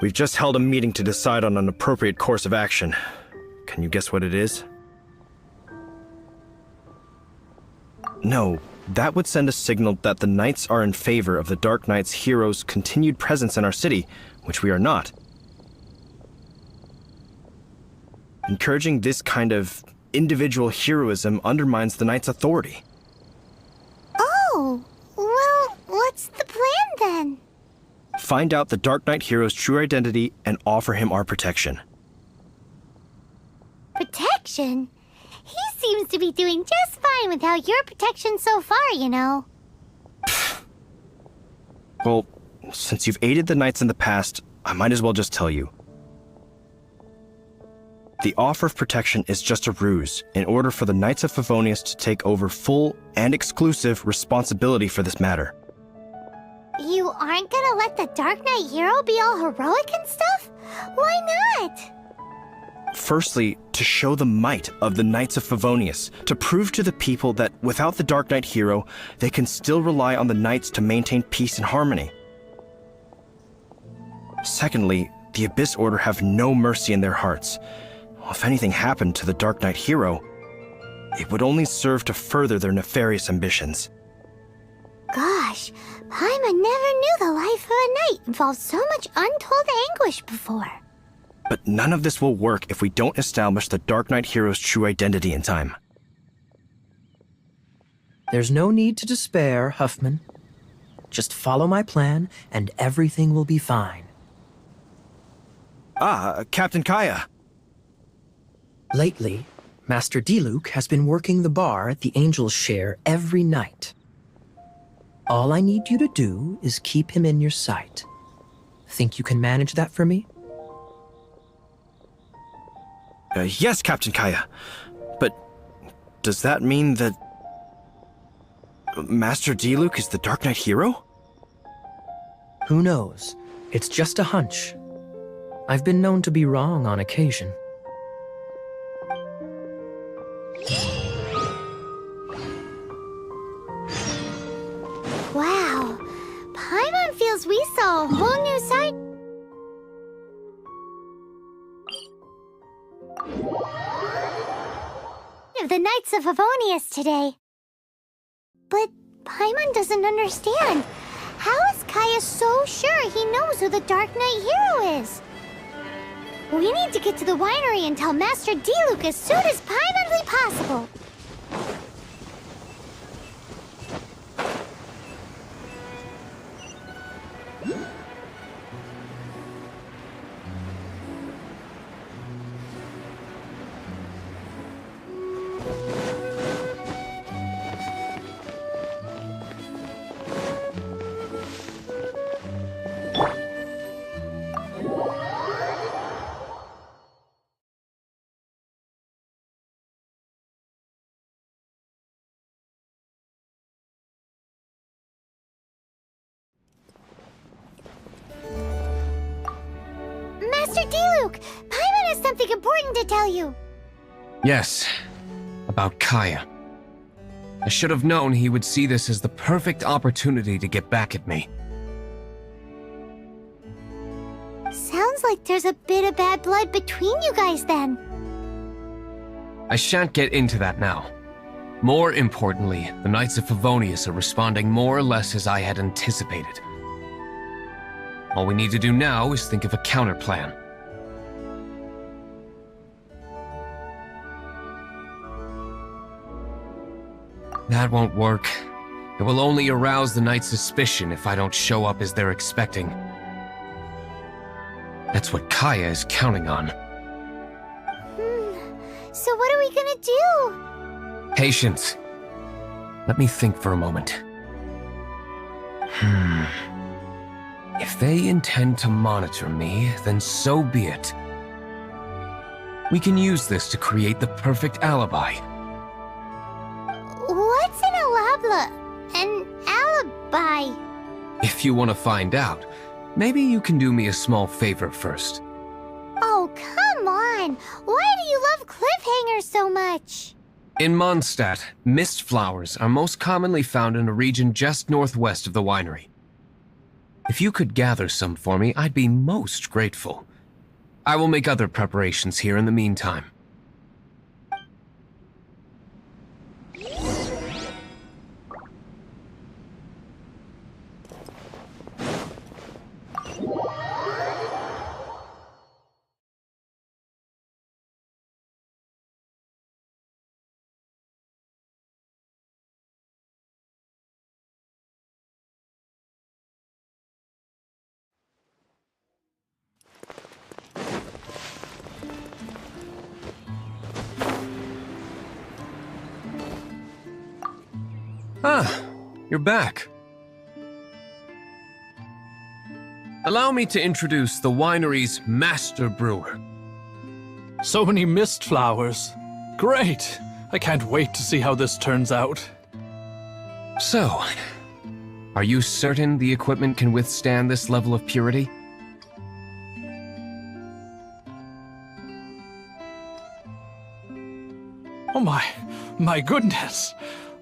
We've just held a meeting to decide on an appropriate course of action. Can you guess what it is? No, that would send a signal that the Knights are in favor of the Dark Knight's heroes' continued presence in our city, which we are not. Encouraging this kind of individual heroism undermines the Knight's authority. Oh, well, what's the plan then? Find out the Dark Knight hero's true identity and offer him our protection. Protection? He seems to be doing just fine without your protection so far, you know. Well, since you've aided the Knights in the past, I might as well just tell you. The offer of protection is just a ruse in order for the Knights of Favonius to take over full and exclusive responsibility for this matter. You aren't gonna let the Dark Knight hero be all heroic and stuff? Why not? Firstly, to show the might of the Knights of Favonius, to prove to the people that without the Dark Knight hero, they can still rely on the Knights to maintain peace and harmony. Secondly, the Abyss Order have no mercy in their hearts. If anything happened to the Dark Knight hero, it would only serve to further their nefarious ambitions. Gosh, Paimon never knew the life of a knight involved so much untold anguish before. But none of this will work if we don't establish the Dark Knight hero's true identity in time. There's no need to despair, Huffman. Just follow my plan, and everything will be fine. Ah, Captain Kaya. Lately, Master Diluc has been working the bar at the Angel's Share every night. All I need you to do is keep him in your sight. Think you can manage that for me? Yes, Captain Kaya. But does that mean that Master Diluc is the Dark Knight hero? Who knows? It's just a hunch. I've been known to be wrong on occasion. Wow, Paimon feels we saw a whole new side of the Knights of Favonius today. But Paimon doesn't understand. How is Kaya so sure he knows who the Dark Knight hero is? We need to get to the winery and tell Master Diluc as soon as Paimonly possible. Master Diluc, Paimon has something important to tell you. Yes, about Kaya. I should have known he would see this as the perfect opportunity to get back at me. Sounds like there's a bit of bad blood between you guys then. I shan't get into that now. More importantly, the Knights of Favonius are responding more or less as I had anticipated. All we need to do now is think of a counterplan. That won't work. It will only arouse the Knights' suspicion if I don't show up as they're expecting. That's what Kaya is counting on. So what are we gonna do? Patience. Let me think for a moment. If they intend to monitor me, then so be it. We can use this to create the perfect alibi. What's an alibi? If you want to find out, maybe you can do me a small favor first. Oh, come on! Why do you love cliffhangers so much? In Mondstadt, mist flowers are most commonly found in a region just northwest of the winery. If you could gather some for me, I'd be most grateful. I will make other preparations here in the meantime. Ah, you're back. Allow me to introduce the winery's master brewer. So many mist flowers. Great! I can't wait to see how this turns out. So, are you certain the equipment can withstand this level of purity? Oh my goodness!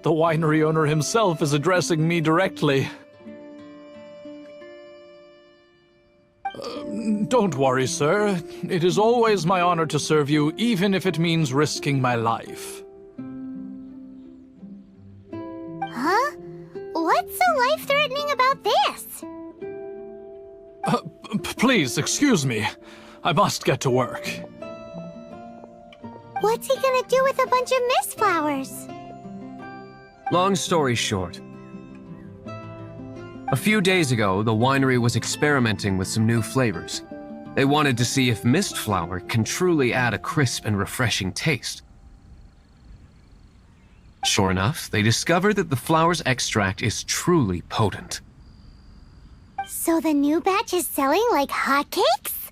The winery owner himself is addressing me directly. Don't worry, sir. It is always my honor to serve you, even if it means risking my life. Huh? What's so life-threatening about this? Please, excuse me. I must get to work. What's he gonna do with a bunch of mist flowers? Long story short, a few days ago, the winery was experimenting with some new flavors. They wanted to see if mist flower can truly add a crisp and refreshing taste. Sure enough, they discovered that the flower's extract is truly potent. So the new batch is selling like hotcakes?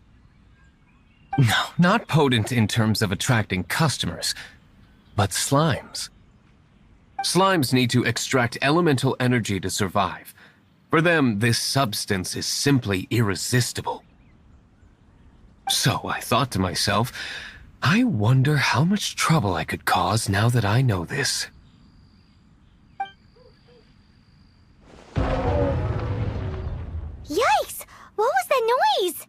No, not potent in terms of attracting customers, but slimes. Slimes need to extract elemental energy to survive. For them, this substance is simply irresistible. So I thought to myself, I wonder how much trouble I could cause now that I know this. Yikes! What was that noise?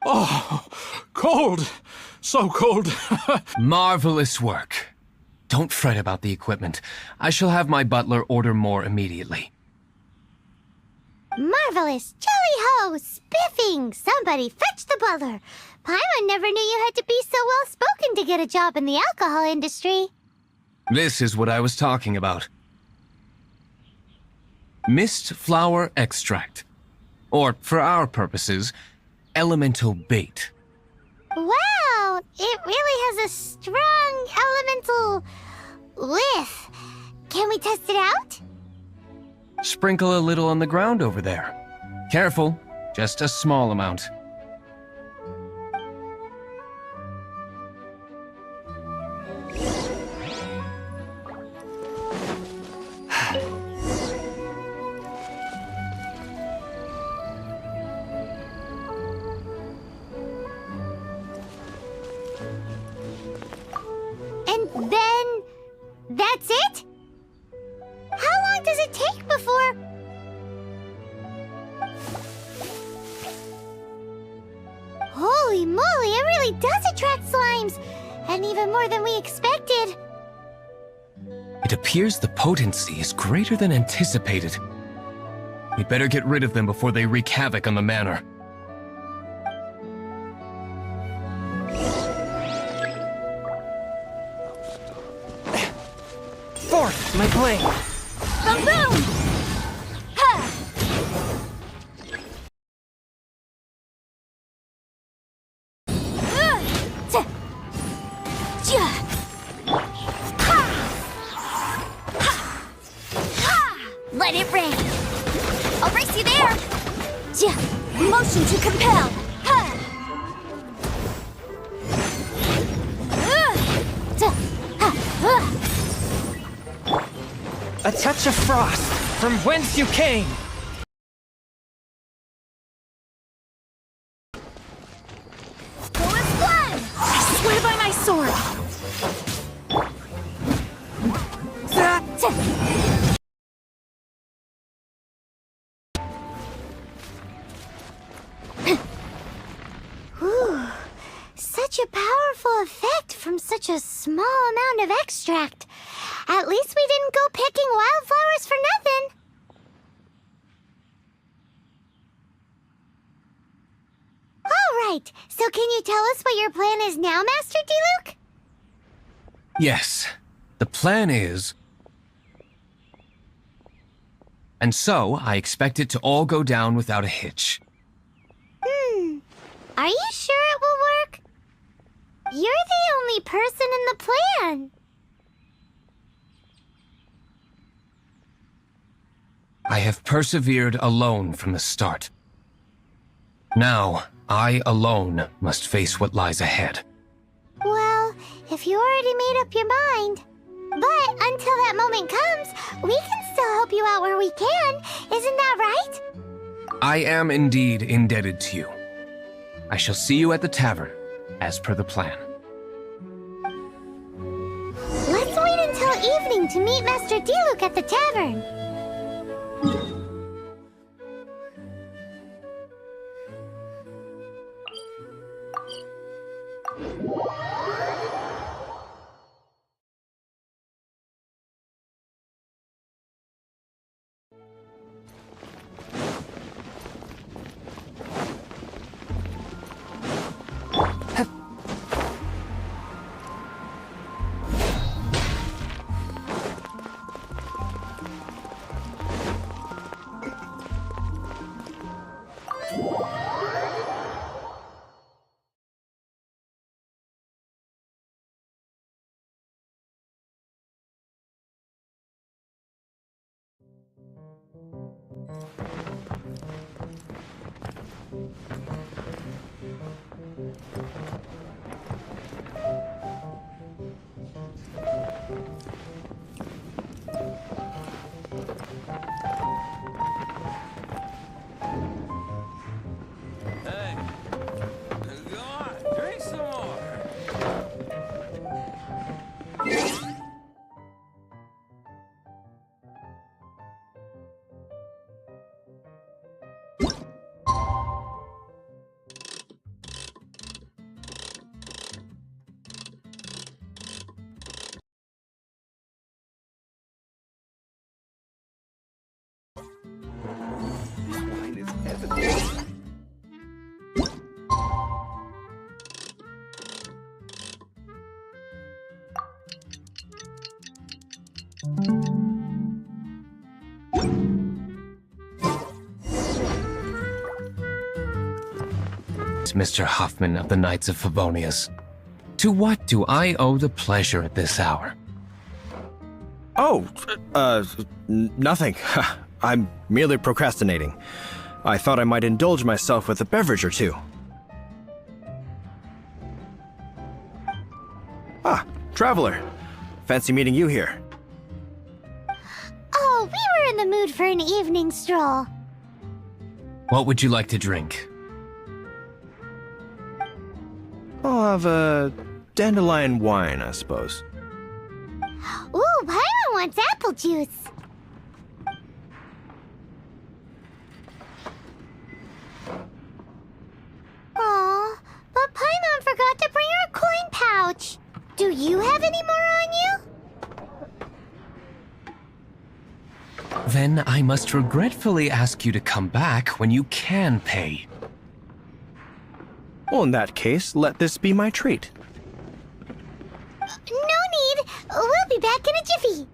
Oh, cold! So cold! Marvelous work. Don't fret about the equipment. I shall have my butler order more immediately. Marvelous! Jolly-ho! Spiffing! Somebody fetch the butler! Paimon never knew you had to be so well-spoken to get a job in the alcohol industry. This is what I was talking about. Mist flower extract. Or, for our purposes, elemental bait. Wow! It really has a strong elemental whiff. Can we test it out? Sprinkle a little on the ground over there. Careful, just a small amount. And then... that's it? How long does it take before... Holy moly, it really does attract slimes! And even more than we expected. It appears the potency is greater than anticipated. We'd better get rid of them before they wreak havoc on the manor. Fourth, my blade! Boom boom! Ha! Let it rain! I'll race you there! Motion to compel! A touch of frost, from whence you came! Go and fly! I swear by my sword! a powerful effect from such a small amount of extract. At least we didn't go picking wildflowers for nothing. All right, so can you tell us what your plan is now, Master Diluc? Yes, the plan is... And so, I expect it to all go down without a hitch. Are you sure it will work? You're the only person in the plan. I have persevered alone from the start. Now, I alone must face what lies ahead. Well, if you already made up your mind. But until that moment comes, we can still help you out where we can. Isn't that right? I am indeed indebted to you. I shall see you at the tavern, as per the plan. Let's wait until evening to meet Master Diluc at the tavern. Mr. Hoffman of the Knights of Favonius. To what do I owe the pleasure at this hour? Oh, nothing. I'm merely procrastinating. I thought I might indulge myself with a beverage or two. Ah, Traveler. Fancy meeting you here. Oh, we were in the mood for an evening stroll. What would you like to drink? I'll have a dandelion wine, I suppose. Ooh, Paimon wants apple juice. Aw, but Paimon forgot to bring her coin pouch. Do you have any more on you? Then I must regretfully ask you to come back when you can pay. Well, in that case, let this be my treat. No need. We'll be back in a jiffy.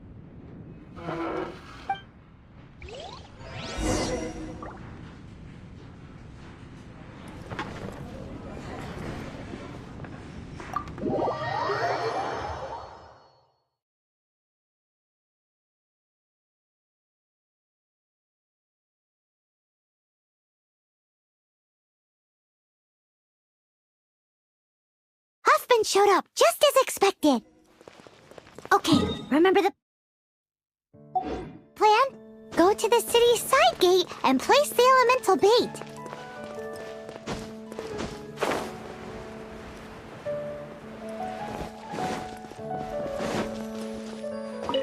Huffman showed up, just as expected. Okay, remember the plan? Go to the city's side gate and place the elemental bait.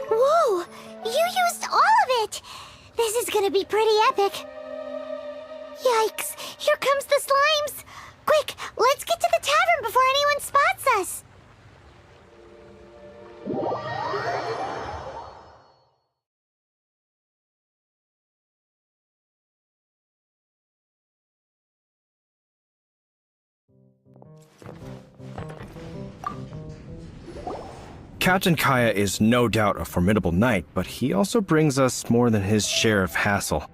Whoa! You used all of it! This is gonna be pretty epic. Yikes! Here comes the slimes! Quick, let's get to the tavern before anyone spots us. Captain Kaya is no doubt a formidable knight, but he also brings us more than his share of hassle.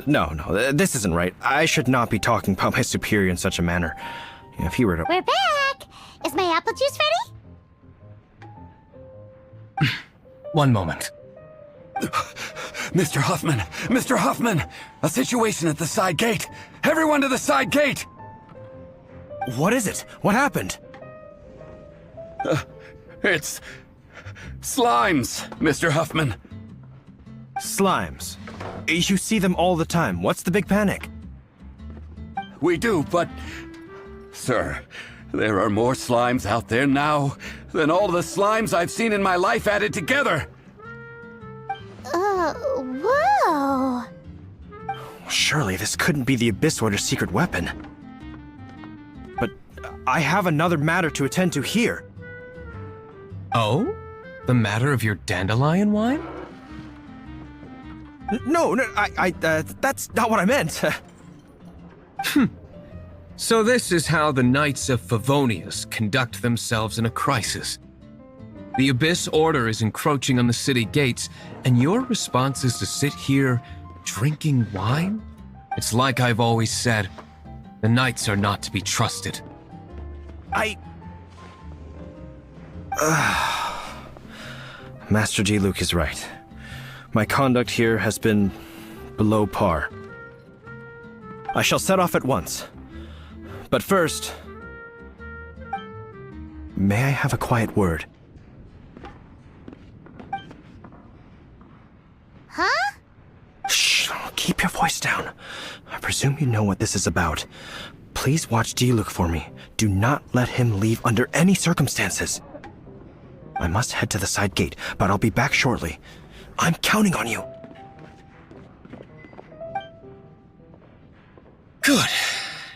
No, this isn't right. I should not be talking about my superior in such a manner. If he were to— We're back! Is my apple juice ready? One moment. Mr. Huffman! Mr. Huffman! A situation at the side gate! Everyone to the side gate! What is it? What happened? It's slimes, Mr. Huffman. Slimes. You see them all the time. What's the big panic? We do, but... Sir, there are more slimes out there now than all the slimes I've seen in my life added together. Whoa. Surely this couldn't be the Abyss Order's secret weapon. But I have another matter to attend to here. Oh? The matter of your dandelion wine? No, that's not what I meant. So this is how the Knights of Favonius conduct themselves in a crisis. The Abyss Order is encroaching on the city gates, and your response is to sit here drinking wine? It's like I've always said, the Knights are not to be trusted. Master G. Luke is right. My conduct here has been below par. I shall set off at once. But first, may I have a quiet word? Huh? Shh, keep your voice down. I presume you know what this is about. Please watch G. Luke for me. Do not let him leave under any circumstances. I must head to the side gate, but I'll be back shortly. I'm counting on you. Good.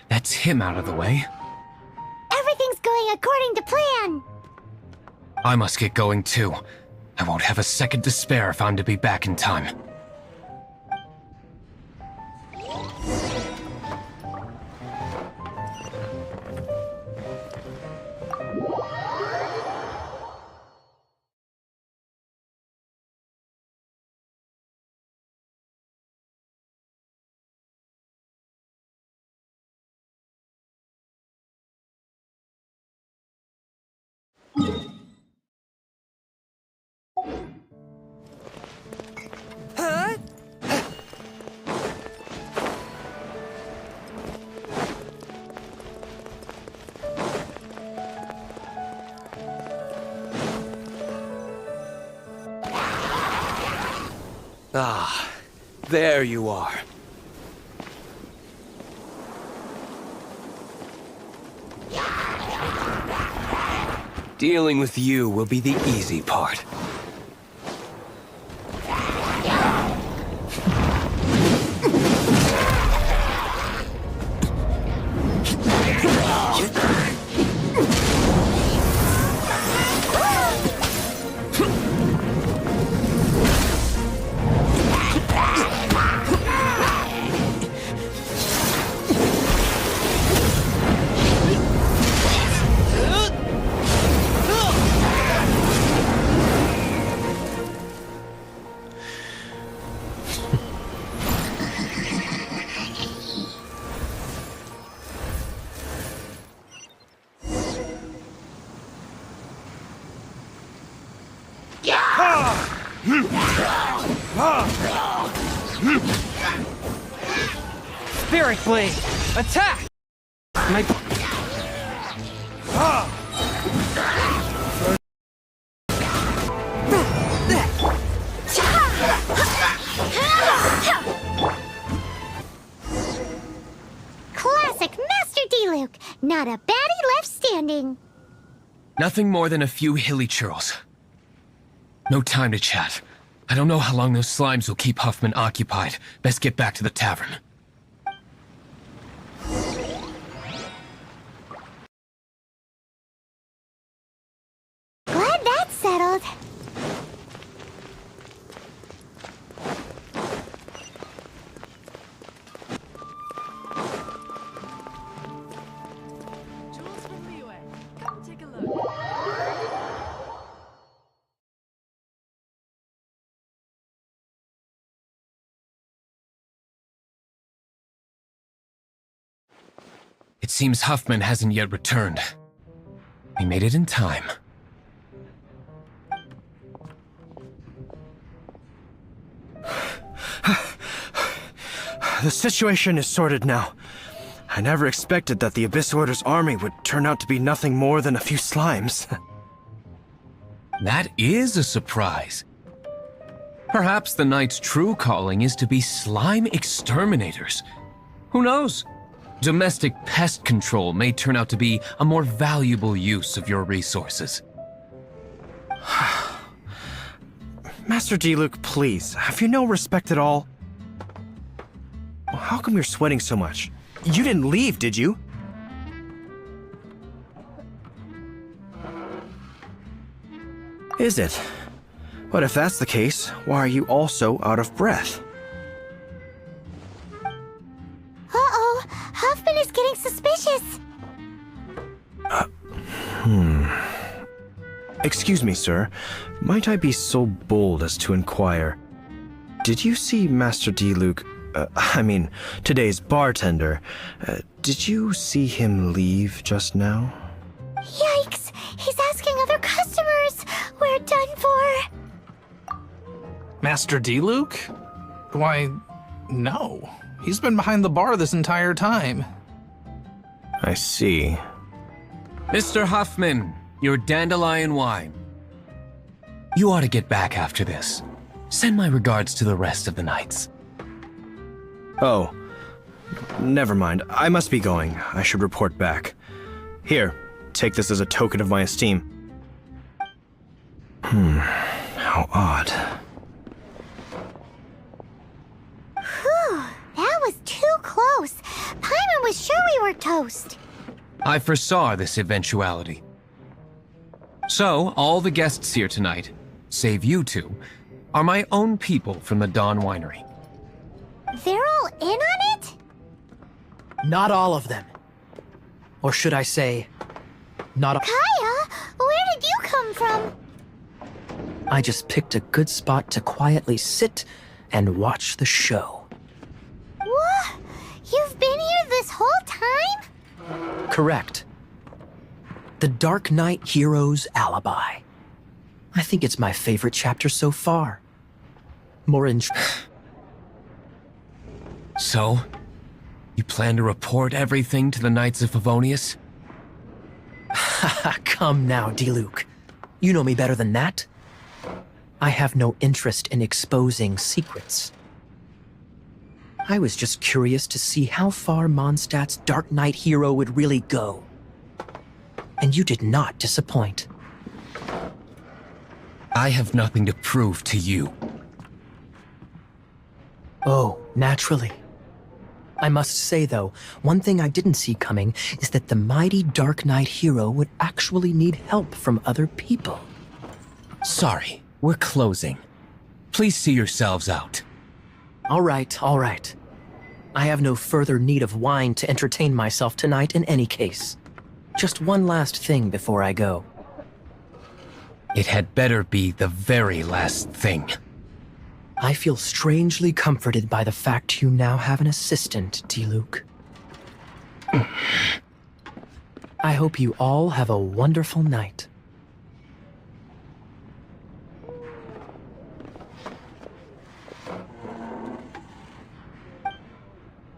That's him out of the way. Everything's going according to plan. I must get going too. I won't have a second to spare if I'm to be back in time. Ah, there you are. Dealing with you will be the easy part. Spirit Blade! Attack! My... Classic Master D. Luke. Not a baddie left standing. Nothing more than a few hilly churls. No time to chat. I don't know how long those slimes will keep Huffman occupied. Best get back to the tavern. It seems Huffman hasn't yet returned. We made it in time. The situation is sorted now. I never expected that the Abyss Order's army would turn out to be nothing more than a few slimes. That is a surprise. Perhaps the Knight's true calling is to be slime exterminators. Who knows? Domestic pest control may turn out to be a more valuable use of your resources. Master D-Luke, please, have you no respect at all? How come you're sweating so much? You didn't leave, did you? Is it? But if that's the case, why are you also out of breath? Uh-oh, Huffman is getting suspicious. Excuse me, sir. Might I be so bold as to inquire? Did you see Master D-Luke, today's bartender? Did you see him leave just now? Yikes, he's asking other customers. We're done for. Master D-Luke? Why, no. He's been behind the bar this entire time. I see. Mr. Huffman, your dandelion wine. You ought to get back after this. Send my regards to the rest of the knights. Oh, never mind. I must be going. I should report back. Here, take this as a token of my esteem. How odd. Whew, that was too close. Paimon was sure we were toast. I foresaw this eventuality. So, all the guests here tonight, save you two, are my own people from the Dawn Winery. They're all in on it? Not all of them. Or should I say, not a- Kaya, where did you come from? I just picked a good spot to quietly sit and watch the show. What? You've been here this whole time? Correct. The DarkNight hero's alibi. I think it's my favorite chapter so far. So, you plan to report everything to the Knights of Favonius? Come now, D-Luke. You know me better than that. I have no interest in exposing secrets. I was just curious to see how far Mondstadt's DarkNight hero would really go. And you did not disappoint. I have nothing to prove to you. Oh, naturally. I must say, though, one thing I didn't see coming is that the mighty DarkNight hero would actually need help from other people. Sorry, we're closing. Please see yourselves out. All right, all right. I have no further need of wine to entertain myself tonight in any case. Just one last thing before I go. It had better be the very last thing. I feel strangely comforted by the fact you now have an assistant, D-Luke. I hope you all have a wonderful night.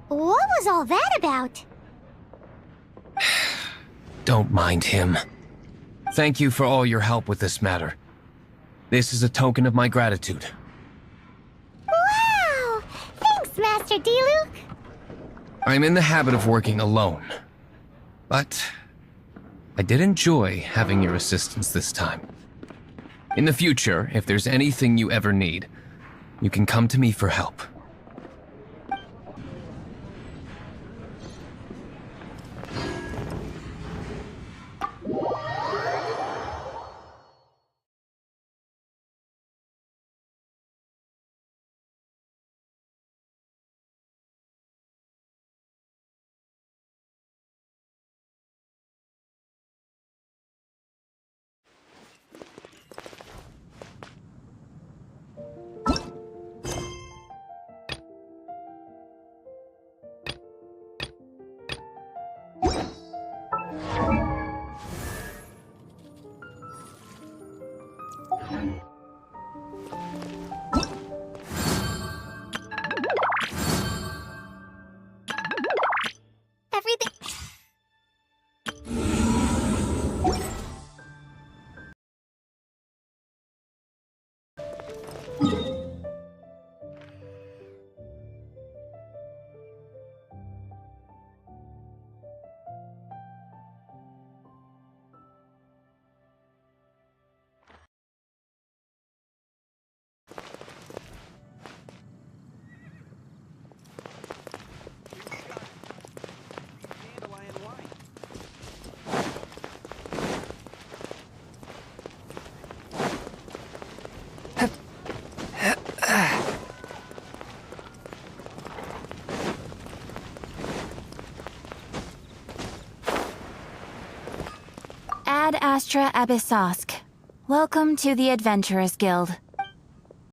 What was all that about? Don't mind him. Thank you for all your help with this matter. This is a token of my gratitude. Wow! Thanks, Master D-Luke. I'm in the habit of working alone. But I did enjoy having your assistance this time. In the future, if there's anything you ever need, you can come to me for help. Ad Astra Abyssosk. Welcome to the Adventurers Guild.